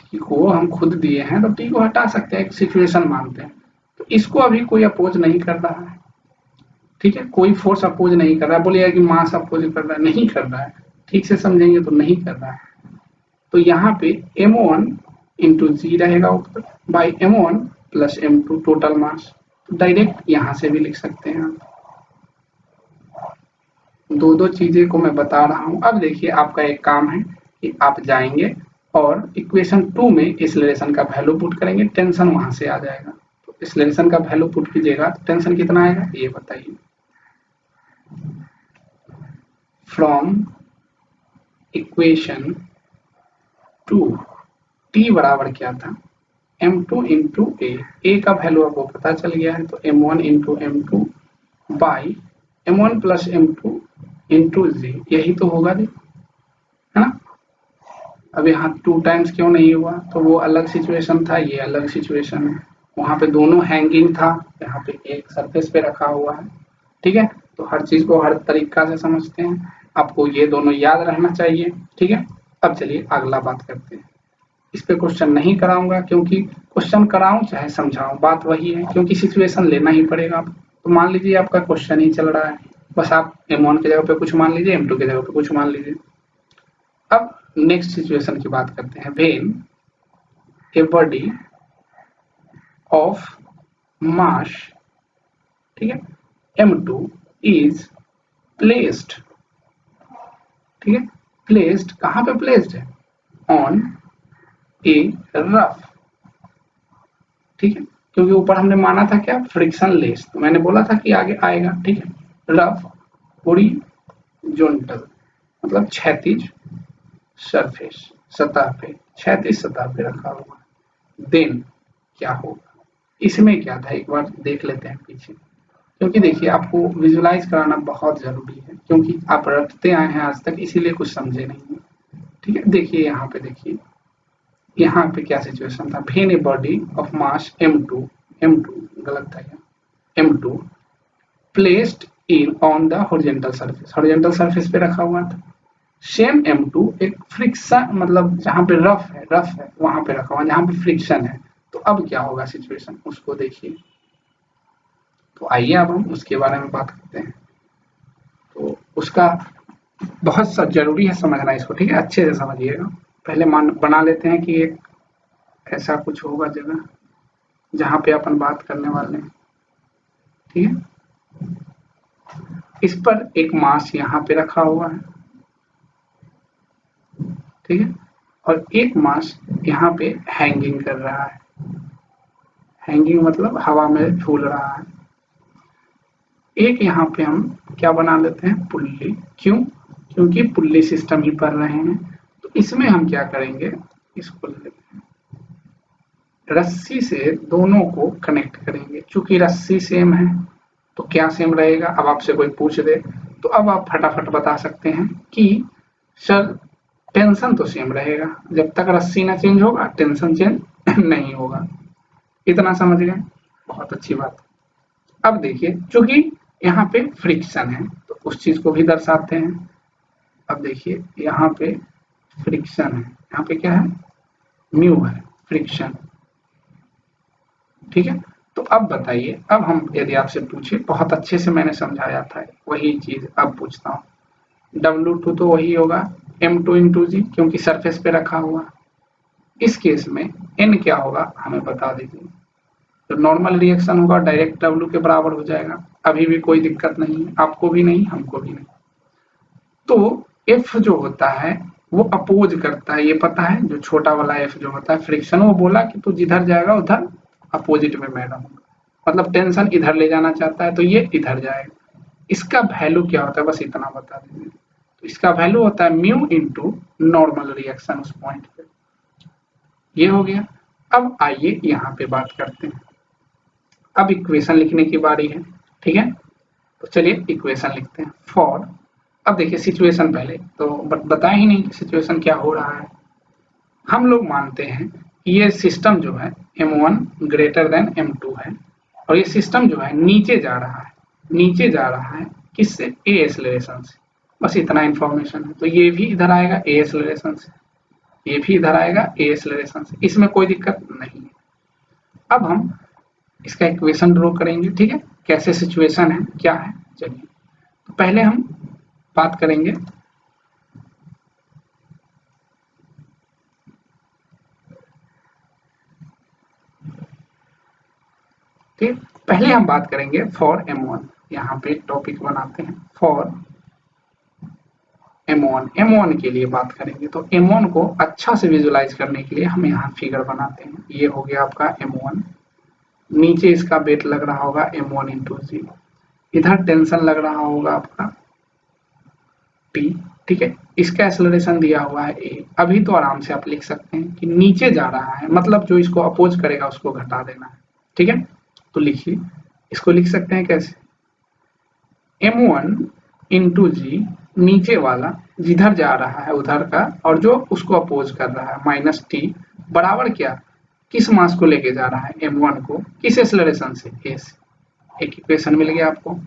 टी को हम खुद दिए हैं तो टी को हटा सकते हैं, एक सिचुएशन मानते हैं। तो इसको अभी कोई अपोज नहीं कर रहा है, ठीक है, कोई फोर्स अपोज नहीं कर रहा है, बोलिएगा कि मास अपोज कर रहा है, नहीं कर रहा है, ठीक से समझेंगे तो नहीं कर रहा है। तो यहाँ पे m1 इंटू जी रहेगा ऊपर by m1 plus m2 total mass, तो डायरेक्ट यहाँ से भी लिख सकते हैं आप। दो चीजें को मैं बता रहा हूँ। अब देखिए आपका एक काम है कि आप जाएंगे और इक्वेशन 2 में एक्सेलरेशन का वैल्यू पुट करेंगे, टेंशन वहां से आ जाएगा। तो एक्सेलरेशन का वैल्यू पुट कीजिएगा तो टेंशन कितना आएगा ये बताइए। फ्रॉम इक्वेशन 2 t बराबर क्या था, m2 इंटू ए का वैल्यू आपको पता चल गया है, तो m1 into m2 by m1 plus m2 into g, यही तो होगा जी, है ना। अब यहाँ 2 टाइम्स क्यों नहीं हुआ, तो वो अलग सिचुएशन था, ये अलग सिचुएशन है, वहां पे दोनों हैंगिंग था, यहाँ पे एक सरफेस पे रखा हुआ है, ठीक है। तो हर चीज को हर तरीका से समझते हैं, आपको ये दोनों याद रहना चाहिए, ठीक है। अब चलिए अगला बात करते हैं। इस पे क्वेश्चन नहीं कराऊंगा, क्योंकि क्वेश्चन कराऊं चाहे समझाऊं बात वही है, क्योंकि सिचुएशन लेना ही पड़ेगा आपको। तो मान लीजिए आपका क्वेश्चन ही चल रहा है, बस आप m1 की जगह पे कुछ मान लीजिए, m2 की जगह पे कुछ मान लीजिए। अब नेक्स्ट सिचुएशन की बात करते हैं। When a body of mass, ठीक है, m2 इज प्लेस्ड, ठीक है, प्लेस्ड कहां पे प्लेस्ड है, ऑन ए रफ, ठीक है, क्योंकि ऊपर हमने माना था क्या, फ्रिक्शन लेस, तो मैंने बोला था कि आगे आएगा, ठीक है। रफ हॉरिजॉन्टल मतलब क्षैतिज सरफेस, सतह पे, क्षैतिज सतह पे रखा हुआ, देन क्या होगा, इसमें क्या था एक बार देख लेते हैं पीछे, क्योंकि देखिए आपको विजुलाइज कराना बहुत जरूरी है, क्योंकि आप रटते आए हैं आज तक, इसीलिए कुछ समझे नहीं, ठीक है। देखिए यहाँ पे, देखिए यहाँ पे क्या सिचुएशन था, when a body of mass m2 गलत था यहाँ, m2 placed in on the horizontal surface पे रखा हुआ था, सेम m2 एक फ्रिक्शन मतलब जहां पे रफ है वहां पे रखा हुआ, जहां पे फ्रिक्शन है, तो अब क्या होगा सिचुएशन उसको देखिए। तो आइए अब हम उसके बारे में बात करते हैं। तो उसका बहुत सा जरूरी है समझना इसको, ठीक है, अच्छे से समझिएगा। पहले मान बना लेते हैं कि एक ऐसा कुछ होगा जगह जहां पे अपन बात करने वाले हैं, ठीक है। इस पर एक मास यहाँ पे रखा हुआ है, ठीक है, और एक मास यहाँ पे हैंगिंग कर रहा है, हैंगिंग मतलब हवा में झूल रहा है। एक यहाँ पे हम क्या बना लेते हैं, पुल्ली, क्यों, क्योंकि पुल्ली सिस्टम ही पढ़ रहे हैं। तो इसमें हम क्या करेंगे, इसको लेते हैं, रस्सी से दोनों को कनेक्ट करेंगे, चूंकि रस्सी सेम है तो क्या सेम रहेगा, अब आपसे कोई पूछ दे तो अब आप फटाफट बता सकते हैं कि सर टेंशन तो सेम रहेगा, जब तक रस्सी ना चेंज होगा टेंशन चेंज नहीं होगा, इतना समझ गए, बहुत अच्छी बात। अब देखिए चूंकि यहाँ पे फ्रिक्शन है तो उस चीज को भी दर्शाते हैं। अब देखिए यहाँ पे फ्रिक्शन है, यहाँ पे क्या है, म्यू है, फ्रिक्शन, ठीक है। तो अब बताइए, अब हम यदि आपसे पूछे, बहुत अच्छे से मैंने समझाया था वही चीज अब पूछता हूँ, W2 तो वही होगा m2 इंटू जी, क्योंकि सरफेस पे रखा हुआ। इस केस में n क्या होगा हमें बता दीजिए, तो नॉर्मल रिएक्शन होगा, डायरेक्ट W के बराबर हो जाएगा। अभी भी कोई दिक्कत नहीं है, आपको भी नहीं, हमको भी नहीं। तो एफ जो होता है वो अपोज करता है, ये पता है, जो छोटा वाला एफ जो होता है फ्रिक्शन, वो बोला कि तू जिधर जाएगा उधर अपोजिट में मैं रहूंगा, मतलब टेंशन इधर ले जाना चाहता है तो ये इधर जाएगा। इसका वैल्यू क्या होता है बस इतना बता दीजिए। तो इसका वैल्यू होता है म्यू इंटू नॉर्मल रिएक्शन उस पॉइंट पे। ये हो गया। अब आइए यहाँ पे बात करते हैं। अब इक्वेशन लिखने की बारी है, ठीक है। तो चलिए इक्वेशन लिखते हैं। फॉर, अब देखिए सिचुएशन पहले तो बताया ही नहीं कि सिचुएशन क्या हो रहा है। हम लोग मानते हैं कि ये सिस्टम जो है m1 ग्रेटर देन m2 है, और ये सिस्टम जो है नीचे जा रहा है, नीचे जा रहा है किससे, a एक्सेलरेशन से। बस इतना इंफॉर्मेशन है। तो ये भी इधर आएगा a एक्सेलरेशन से, ये भी इधर आएगा a एक्सेलरेशन से, इसमें कोई दिक्कत नहीं है। अब हम इसका इक्वेशन ड्रॉ करेंगे, ठीक है। कैसे सिचुएशन है, क्या है, चलिए। तो पहले हम बात करेंगे ठीक, पहले हम बात करेंगे फॉर m1। यहाँ पे टॉपिक बनाते हैं फॉर m1 के लिए बात करेंगे। तो m1 को अच्छा से विजुलाइज करने के लिए हम यहाँ फिगर बनाते हैं। ये हो गया आपका m1, नीचे इसका वेट लग रहा होगा m1 इंटू जी, इधर टेंशन लग रहा होगा आपका t, ठीक है। इसका एक्सेलरेशन दिया हुआ है a। अभी तो आराम से आप लिख सकते हैं कि नीचे जा रहा है, मतलब जो इसको अपोज करेगा उसको घटा देना है, ठीक है। तो लिखिए, इसको लिख सकते हैं कैसे, m1 इंटू जी, नीचे वाला जिधर जा रहा है उधर का, और जो उसको अपोज कर रहा है माइनस टी, बराबर क्या, किस मास को लेके जा रहा है m1 को, किस एक्सेलरेशन से, a से। एक इक्वेशन मिल गया आपको।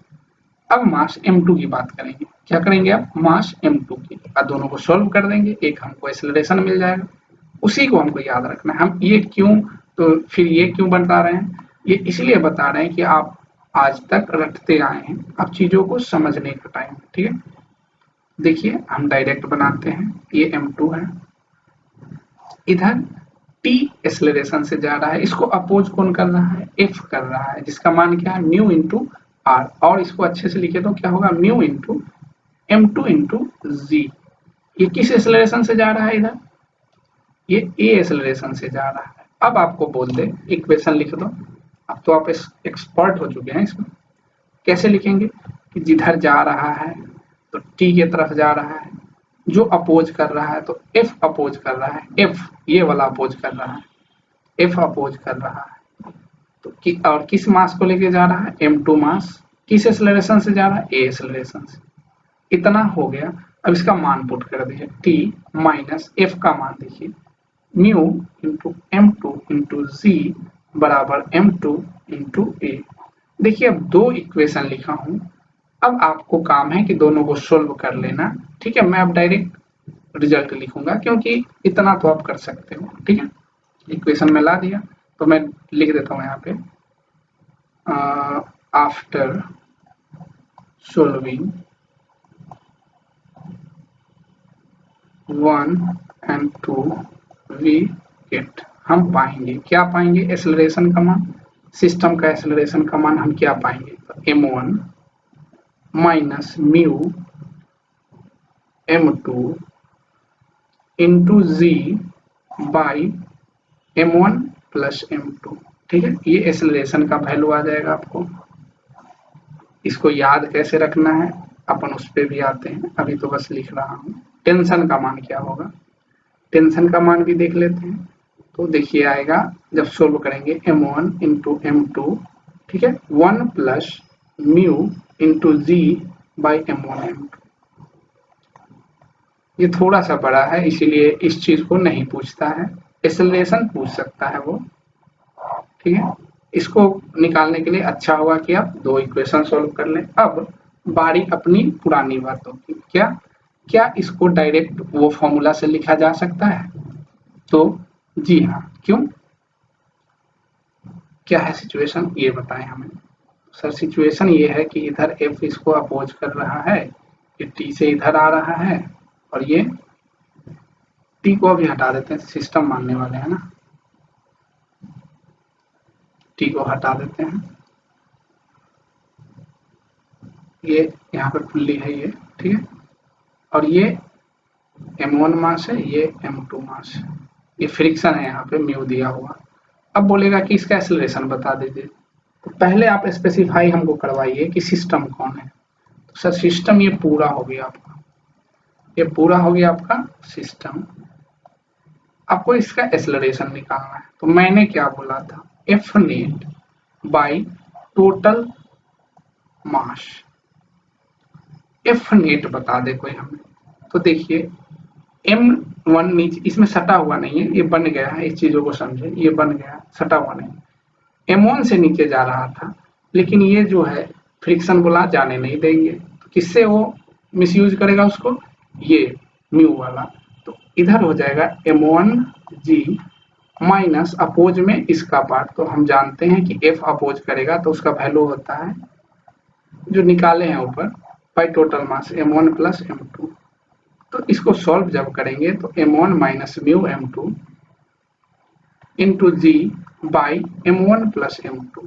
अब मास m2 की बात करेंगे। क्या करेंगे आप, मास m2 की, और दोनों को सॉल्व कर देंगे, एक हमको एक्सेलरेशन मिल जाएगा। उसी को हमको याद रखना है। हम ये क्यों, तो फिर ये क्यों बता रहे हैं, ये इसलिए बता रहे हैं कि आप आज तक रटते आए हैं, अब चीजों को समझने का टाइम है, ठीक है। देखिए हम डायरेक्ट बनाते हैं, ये m2 है, इधर t एक्सेलरेशन से जा रहा है, इसको अपोज कौन कर रहा है, f कर रहा है, जिसका मान क्या है, म्यू इंटू r। और इसको अच्छे से लिखे तो क्या होगा, mu into m2 into g. ये किस एक्सेलरेशन से जा रहा है, इधर ये a एक्सेलरेशन से जा रहा है। अब आपको बोल दे इक्वेशन लिख दो, अब तो आप एक्सपर्ट हो चुके हैं इसमें। कैसे लिखेंगे कि जिधर जा रहा है तो t के तरफ जा रहा है, जो अपोज कर रहा है तो f अपोज कर रहा है, f ये वाला अपोज कर रहा है, f अपोज कर रहा है। तो और किस मास को लेके जा रहा है, m2 मास, किस एक्सेलरेशन से जा रहा है, a एक्सेलरेशन से। इतना हो गया। अब इसका मान पुट कर दीजिए, t माइनस f का मान देखिए, म्यू इंटू m2 इंटू जी बराबर m2 इंटू a। देखिए अब दो इक्वेशन लिखा हूं, अब आपको काम है कि दोनों को सोल्व कर लेना, ठीक है। मैं अब डायरेक्ट रिजल्ट लिखूंगा क्योंकि इतना तो आप कर सकते हो, ठीक है। इक्वेशन में ला दिया, तो मैं लिख देता हूं यहाँ पे, after solving 1 and 2 we get, हम पाएंगे क्या, पाएंगे एक्सेलरेशन का मान, सिस्टम का एक्सेलरेशन का मान हम क्या पाएंगे, तो m1 minus mu m2 into g by m1 plus m2, ठीक है। ये एक्सेलरेशन का वैल्यू आ जाएगा आपको। इसको याद कैसे रखना है अपन उस पर भी आते हैं, अभी तो बस लिख रहा हूँ। टेंशन का मान क्या होगा, टेंशन का मान भी देख लेते हैं। तो देखिए आएगा जब सोल्व करेंगे m1 इंटू m2, ठीक है, 1 plus mu into g by m1 m2। ये थोड़ा सा बड़ा है इसीलिए इस चीज को नहीं पूछता है, एक्सेलरेशन पूछ सकता है वो, ठीक है। इसको निकालने के लिए अच्छा होगा कि आप दो इक्वेशन सोल्व कर लें। अब बारी अपनी पुरानी बातों की, क्या क्या इसको डायरेक्ट वो फॉर्मूला से लिखा जा सकता है, तो जी हाँ, क्यों, क्या है सिचुएशन ये बताएं हमें। सर सिचुएशन ये है कि इधर f इसको अपोज कर रहा है, ये t से इधर आ रहा है, और ये t को अभी हटा देते हैं, सिस्टम मानने वाले हैं ना, t को हटा देते हैं। ये यहाँ पे पुल्ली है ये, ठीक है, और ये m1 मास है, ये m2 मास है, ये फ्रिक्शन है यहाँ पे म्यू दिया हुआ। अब बोलेगा कि इसका एक्सेलरेशन बता दीजिए, तो पहले आप स्पेसिफाई हमको करवाइए कि सिस्टम कौन है। तो सर सिस्टम ये पूरा हो गया आपका, ये पूरा हो गया आपका सिस्टम। आपको इसका एक्सेलरेशन निकालना है, तो मैंने क्या बोला था, F net by total mass. F net बता दे कोई हमें, तो देखिए m1 नीचे इसमें सटा हुआ नहीं है, ये बन गया है, इस चीजों को समझे, ये बन गया सटा हुआ नहीं, m1 से नीचे जा रहा था, लेकिन ये जो है फ्रिक्शन बोला जाने नहीं देंगे, तो किससे वो मिसयूज करेगा उसको, ये म्यू वाला, तो इधर हो जाएगा m1g माइनस अपोज में इसका पार्ट, तो हम जानते हैं कि f अपोज करेगा तो उसका वैल्यू होता है जो निकाले हैं ऊपर by total mass m1 plus m2। तो इसको सॉल्व जब करेंगे तो m1 minus mu m2 into g by m1 plus m2,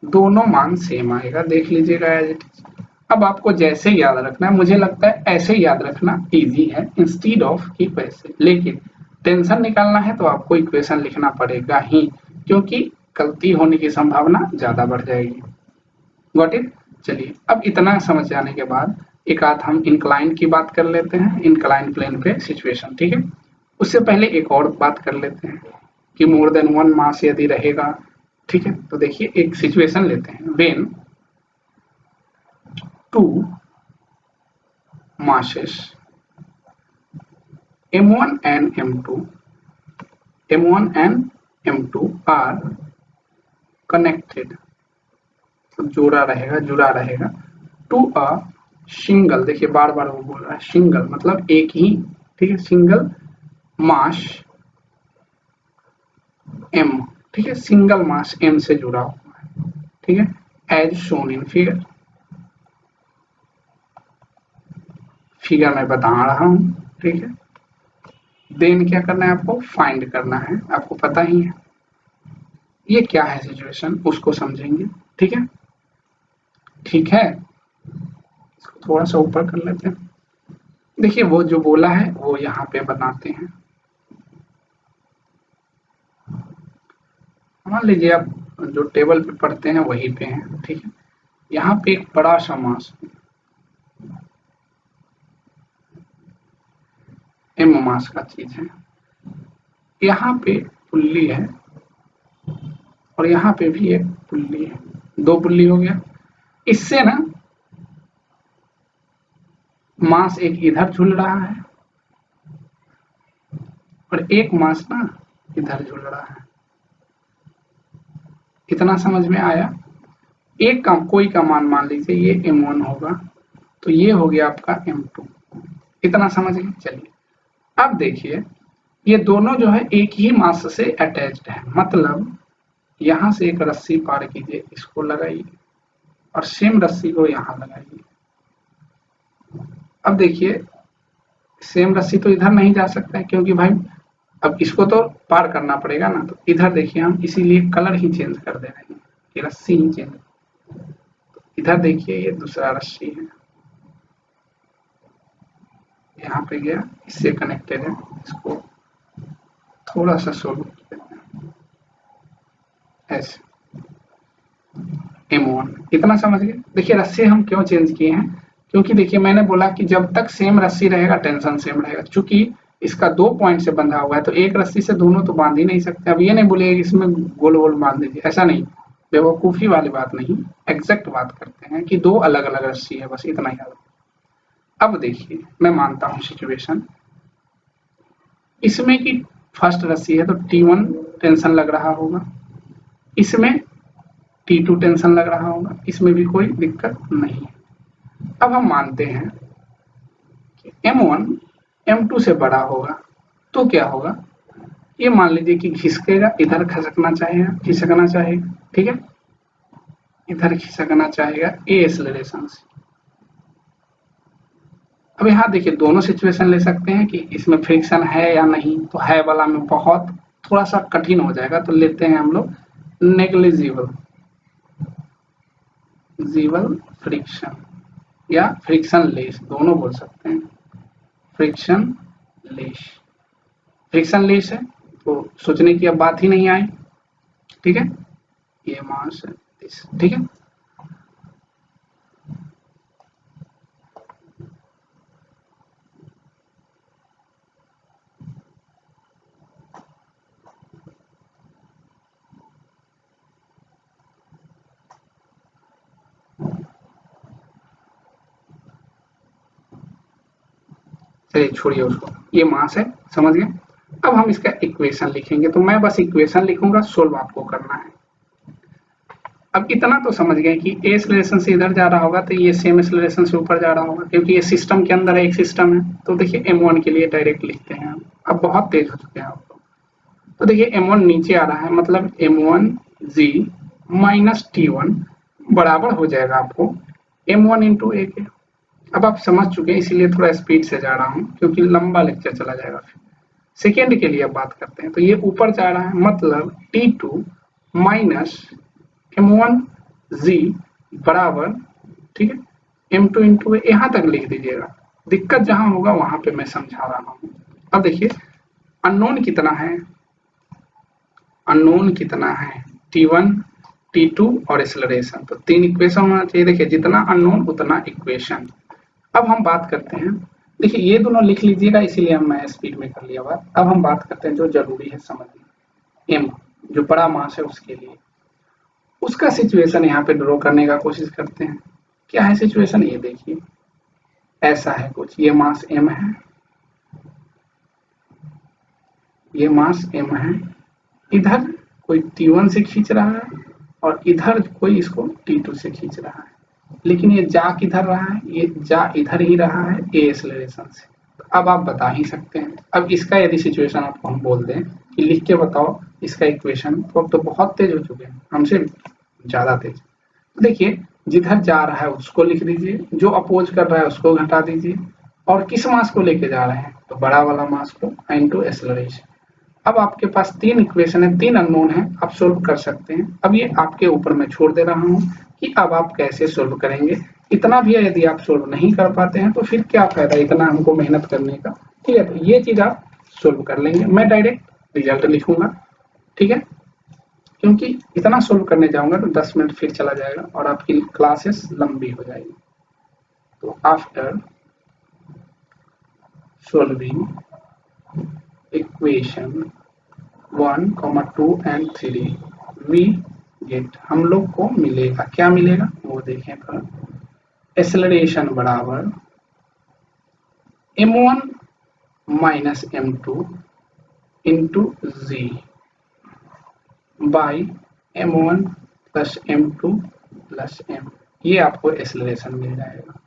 दोनों मान सेम आएगा, देख लीजिएगा एज इट इज। अब आपको जैसे याद रखना है, मुझे लगता है ऐसे याद रखना इजी है इंस्टीड ऑफ कि वैसे, लेकिन टेंशन निकालना है तो आपको इक्वेशन लिखना पड़ेगा ही, क्योंकि गलती होने की संभावना ज्यादा बढ़ जाएगी। Got it. चलिए अब इतना समझ जाने के बाद एक आध हम इंक्लाइन की बात कर लेते हैं, इंक्लाइन प्लेन पे सिचुएशन, ठीक है। उससे पहले एक और बात कर लेते हैं कि मोर देन वन मास यदि रहेगा, ठीक है, तो देखिए एक सिचुएशन लेते हैं, when two masses m1 and m2 are connected, तो जुड़ा रहेगा टू अ सिंगल, देखिए बार बार वो बोल रहा है सिंगल मतलब एक ही, ठीक है, सिंगल मास m, ठीक है, सिंगल मास m से जुड़ा हुआ है, ठीक है, एज शोन इन फिगर में बता रहा हूं, ठीक है। देन क्या करना है आपको, फाइंड करना है, आपको पता ही है ये क्या है सिचुएशन, उसको समझेंगे, ठीक है, ठीक है। इसको थोड़ा सा ऊपर कर लेते हैं, देखिए वो जो बोला है वो यहाँ पे बनाते हैं। मान लीजिए आप जो टेबल पे पढ़ते हैं वहीं पे हैं, ठीक है। यहाँ पे एक बड़ा सा मास m मास का चीज है, यहाँ पे पुल्ली है और यहाँ पे भी एक पुल्ली है, दो पुल्ली हो गया। इससे ना मास एक इधर झूल रहा है और एक मास ना इधर झूल रहा है, इतना समझ में आया। एक का कोई का मान मान लीजिए ये m1 होगा, तो ये हो गया आपका m2, इतना समझ गए। चलिए अब देखिए ये दोनों जो है एक ही मास से अटैच्ड है, मतलब यहां से एक रस्सी पार कीजिए, इसको लगाइए और सेम रस्सी को यहां लगाइए। अब देखिए सेम रस्सी तो इधर नहीं जा सकता है, क्योंकि भाई अब इसको तो पार करना पड़ेगा ना, तो इधर देखिए हम इसीलिए कलर ही चेंज कर दे रहे हैं, ये रस्सी ही चेंज। तो इधर देखिए ये दूसरा रस्सी है, यहाँ पे गया, इससे कनेक्टेड है, इसको थोड़ा सा सोल्व करते हैं ऐसे m1, इतना समझ गए। देखिए रस्सी हम क्यों चेंज किए हैं, क्योंकि देखिए मैंने बोला कि जब तक सेम रस्सी रहेगा टेंशन सेम रहेगा, चूंकि इसका 2 पॉइंट से बंधा हुआ है तो एक रस्सी से दोनों तो बांध ही नहीं सकते। अब ये नहीं बोलिए इसमें गोल गोल बांध दीजिए, ऐसा नहीं, बेवकूफी वाली बात नहीं, एग्जैक्ट बात करते हैं कि 2 अलग अलग रस्सी है, बस इतना याद। अब देखिए मैं मानता हूं सिचुएशन इसमें कि फर्स्ट रस्सी है तो T1 टेंशन लग रहा होगा, इसमें T2 टेंशन लग रहा होगा, इसमें भी कोई दिक्कत नहीं है। अब हम मानते हैं कि M1 M2 से बड़ा होगा, तो क्या होगा, ये मान लीजिए कि खिसकेगा, इधर खिसकना चाहेगा, ठीक है, इधर खिसकना चाहेगा ए एक्सेलरेशन से। अब यहाँ देखिए दोनों सिचुएशन ले सकते हैं कि इसमें फ्रिक्शन है या नहीं, तो है वाला में बहुत थोड़ा सा कठिन हो जाएगा, तो लेते हैं हम लोग नेग्लिजिबल फ्रिक्शन, या फ्रिक्शन लेस, दोनों बोल सकते हैं। फ्रिक्शन लेस, फ्रिक्शन लेस है तो सोचने की अब बात ही नहीं आई। ठीक है, ये मास है इस, ठीक है। चलिए छोड़िए उसको, ये मास है, समझ गए। अब हम इसका इक्वेशन लिखेंगे, तो मैं बस इक्वेशन लिखूंगा, सोल्व आपको करना है। अब इतना तो समझ गए कि ए एक्सेलरेशन से इधर जा रहा होगा तो ये सेम एक्सेलरेशन से ऊपर जा रहा होगा, क्योंकि ये सिस्टम के अंदर एक सिस्टम है। तो देखिए m1 के लिए डायरेक्ट लिखते हैं हम। अब बहुत तेज हो चुके हैं आप लोग। तो देखिए m1 नीचे आ रहा है, मतलब m1 g माइनस t1 बराबर हो जाएगा आपको m1 इंटू ए के। अब आप समझ चुके हैं, इसीलिए थोड़ा स्पीड से जा रहा हूँ, क्योंकि लंबा लेक्चर चला जाएगा। फिर सेकेंड के लिए अब बात करते हैं, तो ये ऊपर जा रहा है, मतलब t2 माइनस m1 z बराबर, ठीक है, m2 इंटू यहाँ तक लिख दीजिएगा। दिक्कत जहां होगा वहां पे मैं समझा रहा हूँ। अब देखिए अननोन कितना है, अननोन कितना है, t1 t2 और एक्सेलरेशन, तो तीन इक्वेशन होना चाहिए। देखिए जितना अननोन उतना इक्वेशन। अब हम बात करते हैं, देखिए ये दोनों लिख लीजिएगा, इसीलिए मैं स्पीड में कर लिया बात। अब हम बात करते हैं जो जरूरी है समझना, m जो बड़ा मास है उसके लिए, उसका सिचुएशन यहाँ पे ड्रॉ करने का कोशिश करते हैं। क्या है सिचुएशन, ये देखिए ऐसा है कुछ, ये मास m है, ये मास m है, इधर कोई t1 से खींच रहा है और इधर कोई इसको t2 से खींच रहा है, लेकिन ये जा किधर रहा है, ये जा इधर ही रहा है a एक्सेलरेशन से। तो अब आप बता ही सकते हैं। अब इसका यदि सिचुएशन आपको हम बोल दें कि लिख के बताओ इसका इक्वेशन, तो अब तो बहुत तेज हो चुके हैं, हमसे ज्यादा तेज। देखिए जिधर जा रहा है उसको लिख दीजिए, जो अपोज कर रहा है उसको घटा दीजिए, और किस मास को लेके जा रहे हैं, तो बड़ा वाला मास को, इनटू एक्सेलरेशन। अब आपके पास तीन इक्वेशन है, तीन अननोन है, आप सोल्व कर सकते हैं। अब ये आपके ऊपर मैं छोड़ दे रहा हूँ कि अब आप कैसे सोल्व करेंगे। इतना भी यदि आप सोल्व नहीं कर पाते हैं तो फिर क्या फायदा इतना हमको मेहनत करने का। ठीक है, तो ये चीज आप सोल्व कर लेंगे, मैं डायरेक्ट रिजल्ट लिखूंगा। ठीक है, क्योंकि इतना सोल्व करने जाऊंगा तो 10 मिनट फिर चला जाएगा और आपकी क्लासेस लंबी हो जाएगी। तो after solving equation 1, 2 and 3 we get, हम लोग को मिलेगा, क्या मिलेगा वो देखें थोड़ा। एक्सेलरेशन बराबर m1 minus m2 into g by m1 plus m2 plus m, ये आपको एक्सेलरेशन मिल जाएगा।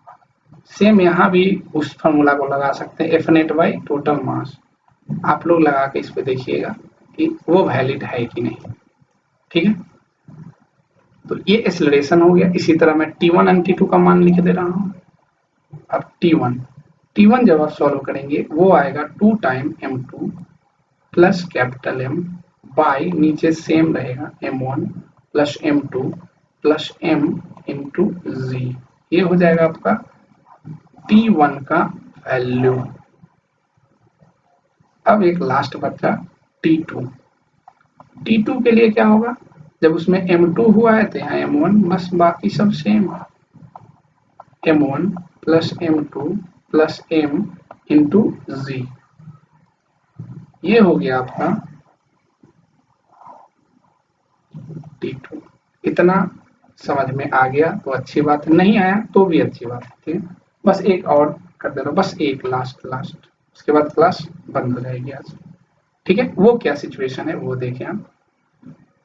सेम यहाँ भी उस फॉर्मूला को लगा सकते हैं, F net by total mass. आप लोग लगा के इस पे देखिएगा कि वो वैलिड है कि नहीं। ठीक है, तो ये एक्सेलरेशन हो गया। इसी तरह मैं t1 एंड t2 का मान लिख दे रहा हूँ। अब t1 जब आप सॉल्व करेंगे वो आएगा 2 time m2 plus capital M by, नीचे सेम रहेगा m1 plus m2 plus m into g, ये हो जाएगा आपका t1 का वैल्यू। अब एक लास्ट बचा t2, t2 के लिए क्या होगा, जब उसमें m2 हुआ है तो यहाँ m1, बस बाकी सब same, m1 plus m2 plus m into g, ये हो गया आपका t2। इतना समझ में आ गया तो अच्छी बात है, नहीं आया तो भी अच्छी बात है। ठीक है, बस एक और कर दे रहा हूँ, बस एक लास्ट, उसके बाद क्लास बंद हो जाएगी आज। ठीक है, वो क्या सिचुएशन है वो देखें आप।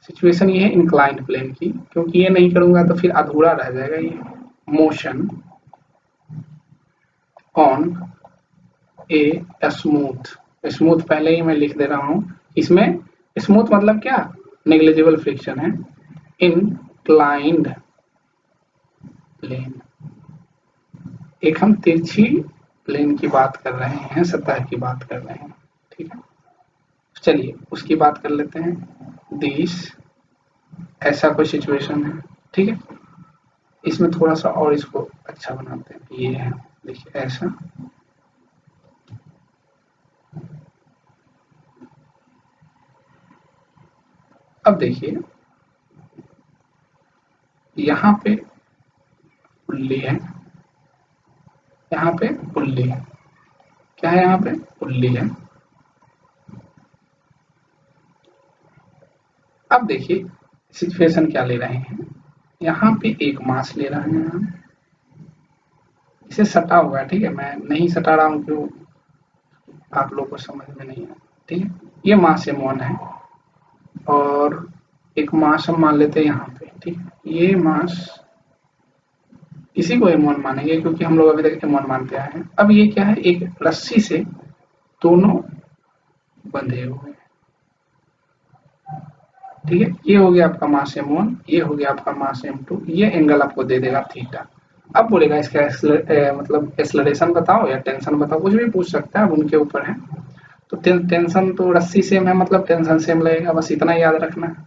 सिचुएशन ये है इंक्लाइंड प्लेन की, क्योंकि ये नहीं करूंगा तो फिर अधूरा रह जाएगा ये। Motion on a smooth, smooth पहले ही मैं लिख दे रहा हूं, इसमें स्मूथ मतलब क्या, नेग्लिजिबल फ्रिक्शन है। इंक्लाइंड प्लेन, एक हम तिरछी प्लेन की बात कर रहे हैं, सतह की बात कर रहे हैं। ठीक है, चलिए उसकी बात कर लेते हैं। दिस, ऐसा कोई सिचुएशन है। ठीक है, इसमें थोड़ा सा और इसको अच्छा बनाते हैं। ये है, देखिए ऐसा। अब देखिए यहाँ पे पुल्ली है, यहाँ पे पुल्ली है, क्या है यहाँ पे पुल्ली है। अब देखिए सिचुएशन क्या ले रहे हैं, यहाँ पे एक मास ले रहे हैं हम, इसे सटा हुआ है, ठीक है, मैं नहीं सटा रहा हूँ क्यों आप लोगों को समझ में नहीं है, ठीक है। ये मास M1 है और एक मास हम मान लेते हैं यहाँ पे, ठीक है। ये मास, इसी को M1 मानेंगे क्योंकि हम लोग अभी तक M1 मानते आए हैं। अब ये क्या है, एक रस्सी से दोनों बंधे हुए हैं, ठीक है। ये हो गया आपका मास M1, ये हो गया आपका मास M2, ये एंगल आपको दे देगा थीटा। अब बोलेगा इसका मतलब एक्सेलरेशन बताओ या टेंशन बताओ, कुछ भी पूछ सकता है, अब उनके ऊपर है। तो टेंशन तो रस्सी सेम है, मतलब टेंशन सेम लगेगा, बस इतना याद रखना है।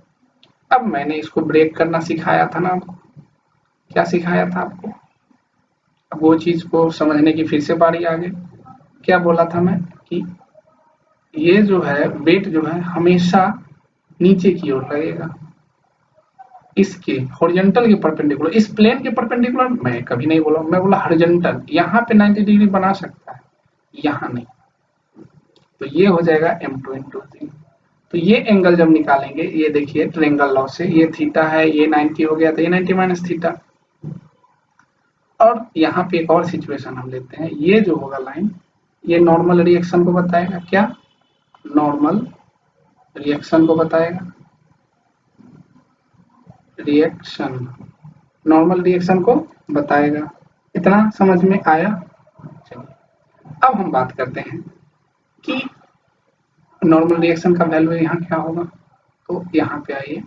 अब मैंने इसको ब्रेक करना सिखाया था ना आपको, क्या सिखाया था आपको, अब वो चीज को समझने की फिर से बारी आ गई। क्या बोला था मैं कि ये जो है वेट जो है हमेशा नीचे की ओर लगेगा, इसके हॉरिजॉन्टल के परपेंडिकुलर, इस प्लेन के परपेंडिकुलर मैं कभी नहीं बोला, मैं बोला हॉरिजॉन्टल। यहाँ पे 90 डिग्री बना सकता है, यहाँ नहीं। तो ये हो जाएगा M2 इंटू जी। तो ये एंगल जब निकालेंगे, ये देखिए ट्रायंगल लॉ से, ये थीटा है, ये 90 हो गया, तो ये 90 माइनस थीटा। और यहाँ पे एक और सिचुएशन हम लेते हैं, ये जो होगा लाइन, ये नॉर्मल रिएक्शन को बताएगा, क्या नॉर्मल रिएक्शन को बताएगा, रिएक्शन नॉर्मल रिएक्शन को बताएगा। इतना समझ में आया। चलिए अब हम बात करते हैं कि नॉर्मल रिएक्शन का वैल्यू यहाँ क्या होगा। तो यहाँ पे आइए,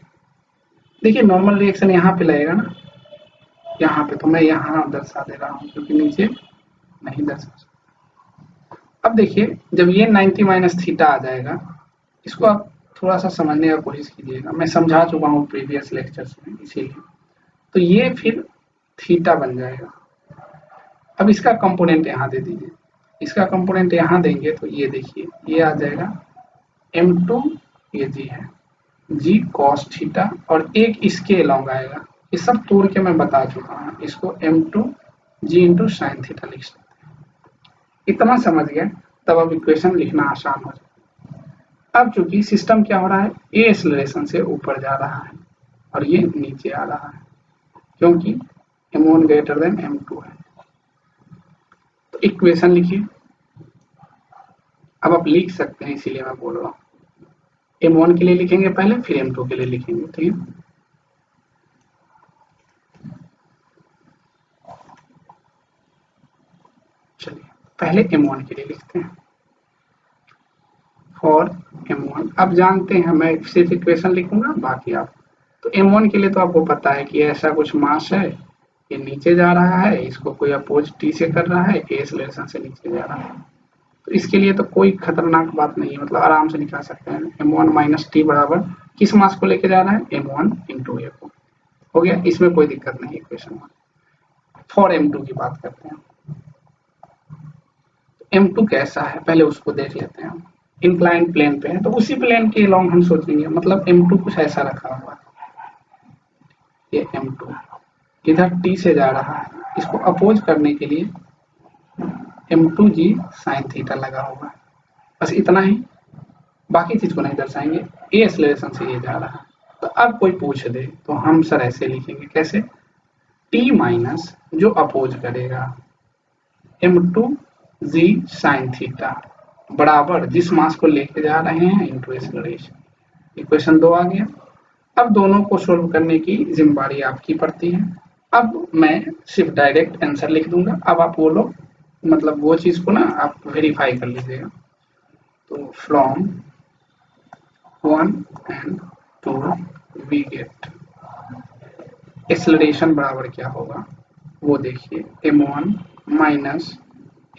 देखिए नॉर्मल रिएक्शन यहाँ पे लगेगा ना, यहाँ पे, तो मैं यहाँ दर्शा दे रहा हूँ क्योंकि नीचे नहीं दर्शा। अब देखिए जब ये 90 माइनस थीटा आ जाएगा, इसको आप थोड़ा सा समझने का कोशिश कीजिएगा, मैं समझा चुका हूँ प्रीवियस लेक्चर्स में, इसीलिए। तो ये फिर थीटा बन जाएगा। अब इसका कंपोनेंट यहाँ दे दीजिए, इसका कंपोनेंट यहाँ देंगे तो ये देखिए ये आ जाएगा M2, ये जी है, जी कॉस थीटा, और एक इसके अलॉन्ग आएगा, ये सब तोड़ के मैं बता चुका हूँ, इसको M2 जी इंटू साइन थीटा लिख सकते हैं। इतना समझ गए, तब अब इक्वेशन लिखना आसान हो जाए। अब चूंकि सिस्टम क्या हो रहा है, ए एक्सेलरेशन से ऊपर जा रहा है और ये नीचे आ रहा है, क्योंकि M1 ग्रेटर देन M2 है। तो इक्वेशन लिखिए, अब आप लिख सकते हैं, इसीलिए मैं बोल रहा हूँ। M1 के लिए लिखेंगे पहले, फिर M2 के लिए लिखेंगे, ठीक है। चलिए पहले M1 के लिए लिखते हैं, फॉर M1। अब जानते हैं, मैं सिर्फ इक्वेशन लिखूंगा, बाकी आप। तो M1 के लिए तो आपको पता है कि ऐसा कुछ मास है, ये नीचे जा रहा है, इसको कोई अपोज T से कर रहा है, एक्सेलरेशन से नीचे जा रहा है। तो इसके लिए तो कोई खतरनाक बात नहीं है, मतलब आराम से निकाल सकते हैं। M1 माइनस टी बराबर किस मास को लेके जा रहा है, M1 इंटू ए को, हो गया, इसमें कोई दिक्कत नहीं। इक्वेशन में फॉर M2 की बात करते हैं। M2 कैसा है पहले उसको देख लेते हैं हम। इंक्लाइन प्लेन पे है, तो उसी प्लेन के लॉन्ग हम सोचेंगे, मतलब M2 कुछ ऐसा रखा हुआ है, ये M2 इधर T से जा रहा है, इसको अपोज करने के लिए M2 जी साइन थीटा लगा हुआ है, बस इतना ही, बाकी चीज को नहीं दर्शाएंगे। ए एक्सेलरेशन से ये जा रहा है, तो अब कोई पूछ दे तो हम सर ऐसे लिखेंगे, कैसे, T माइनस जो अपोज करेगा M2 जी साइन थीटा बराबर जिस मास को लेके जा रहे हैं इंटू एक्सेलरेशन। इक्वेशन 2 आ गया। अब दोनों को सोल्व करने की जिम्मेदारी आपकी पड़ती है। अब मैं सिर्फ डायरेक्ट आंसर लिख दूंगा, अब आप वो लोग मतलब वो चीज को ना आप वेरीफाई कर लीजिएगा। तो from 1 and 2 we get acceleration बराबर क्या होगा, वो देखिए, M1 minus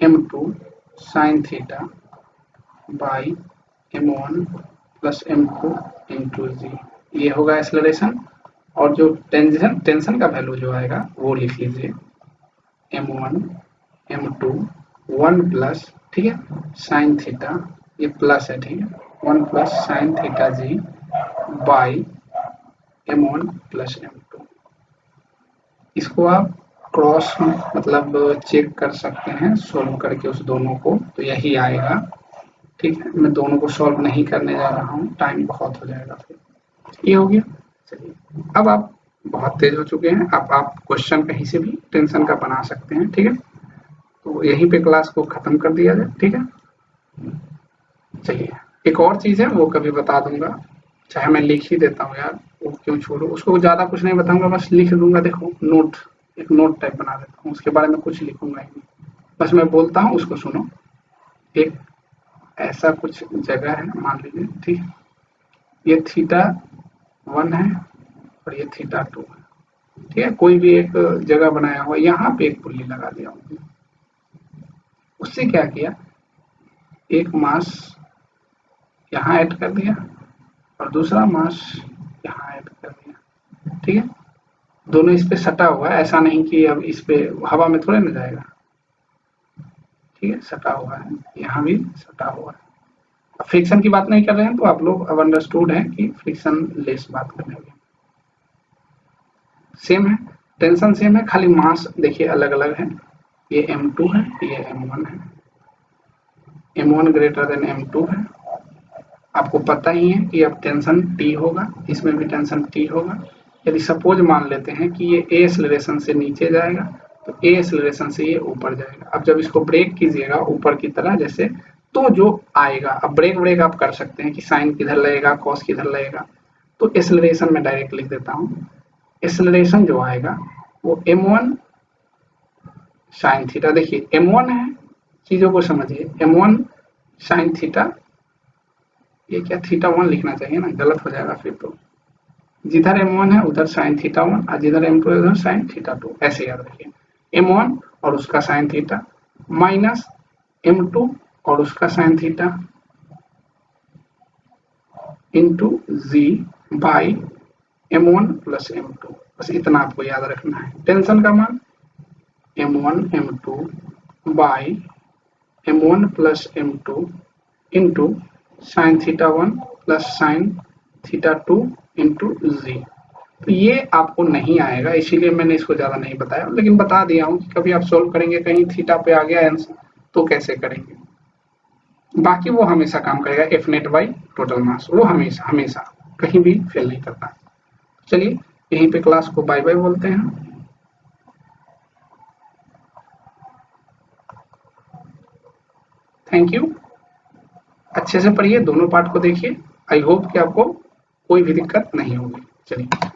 M2 sine theta by M1 plus M2 into g, ये होगा एक्सेलरेशन। और जो टेंशन का वैल्यू जो आएगा वो लिख लीजिए m1 m2 1 प्लस, ठीक है, साइन थीटा, ये प्लस है, ठीक है, 1 plus sine theta g by m1 plus m2। इसको आप क्रॉस मतलब चेक कर सकते हैं सोल्व करके उस दोनों को, तो यही आएगा। ठीक है, मैं दोनों को सॉल्व नहीं करने जा रहा हूँ, टाइम बहुत हो जाएगा फिर। ये हो गया। चलिए, अब आप बहुत तेज हो चुके हैं, अब आप क्वेश्चन कहीं से भी टेंशन का बना सकते हैं। ठीक है, तो यहीं पे क्लास को खत्म कर दिया जाए। ठीक है, चलिए, एक और चीज है वो कभी बता दूंगा, चाहे मैं लिख ही देता हूँ यार, वो क्यों छोड़ू, उसको ज्यादा कुछ नहीं बताऊंगा, बस लिख दूंगा। देखो नोट, एक नोट टाइप बना देता हूँ, उसके बारे में कुछ लिखूंगा ही नहीं, बस मैं बोलता हूँ उसको सुनो। एक ऐसा कुछ जगह है, मान लीजिए, ठीक है, ये थीटा 1 है और ये थीटा 2 है। ठीक है, कोई भी एक जगह बनाया हुआ, यहाँ पे एक पुल्ली लगा दिया हूँ। उससे क्या किया, एक मास यहाँ ऐड कर दिया और दूसरा मास यहाँ ऐड कर दिया। ठीक है, दोनों इस पे सटा हुआ है, ऐसा नहीं कि अब इस पे हवा में थोड़े ना जाएगा। ठीक है, सटा हुआ है, यहाँ भी सटा हुआ है। फ्रिक्शन की बात नहीं कर रहे हैं, तो आप लोग अब अंडरस्टूड है कि फ्रिक्शन लेस बात कर रहे हैं। सेम है, टेंशन सेम है, खाली मास देखिए अलग अलग है। ये m2 है, ये m1 है, m1 ग्रेटर देन m2 है। आपको पता ही है कि अब टेंशन T होगा, इसमें भी टेंशन T होगा। यदि सपोज मान लेते हैं कि ये A एक्सेलरेशन से नीचे जाएगा, तो A एक्सेलरेशन से ये ऊपर जाएगा। अब जब इसको ब्रेक कीजिएगा ऊपर की तरह जैसे, तो जो आएगा, अब ब्रेक आप कर सकते हैं कि साइन किधर लगेगा, कॉस किधर लगेगा, तो एक्सेलरेशन में डायरेक्ट लिख देता हूँ। एक्सेलरेशन जो आएगा वो m1 साइन थीटा, देखिए m1 है, चीजों को समझिए, m1 साइन थीटा, ये क्या थीटा 1 लिखना चाहिए ना, गलत हो जाएगा फिर तो। जिधर m1 है उधर साइन थीटा 1 और जिधर m2 है उधर साइन थीटा 2, ऐसे याद रखिए। m1 और उसका साइन थीटा माइनस m2 और उसका sine theta into g by m1 plus m2, बस इतना आपको याद रखना है। टेंशन का मान m1 m2 by m1 plus m2 into sine theta 1 plus sine theta 2 into g. तो ये आपको नहीं आएगा, इसीलिए मैंने इसको ज्यादा नहीं बताया, लेकिन बता दिया हूँ कि कभी आप सोल्व करेंगे कहीं थीटा पे आ गया आंसर तो कैसे करेंगे। बाकी वो हमेशा काम करेगा, F net by total mass, वो हमेशा हमेशा कहीं भी फेल नहीं करता। चलिए, यहीं पे क्लास को बाय बाय बोलते हैं। थैंक यू, अच्छे से पढ़िए, दोनों पार्ट को देखिए। आई होप कि आपको कोई भी दिक्कत नहीं होगी। चलिए।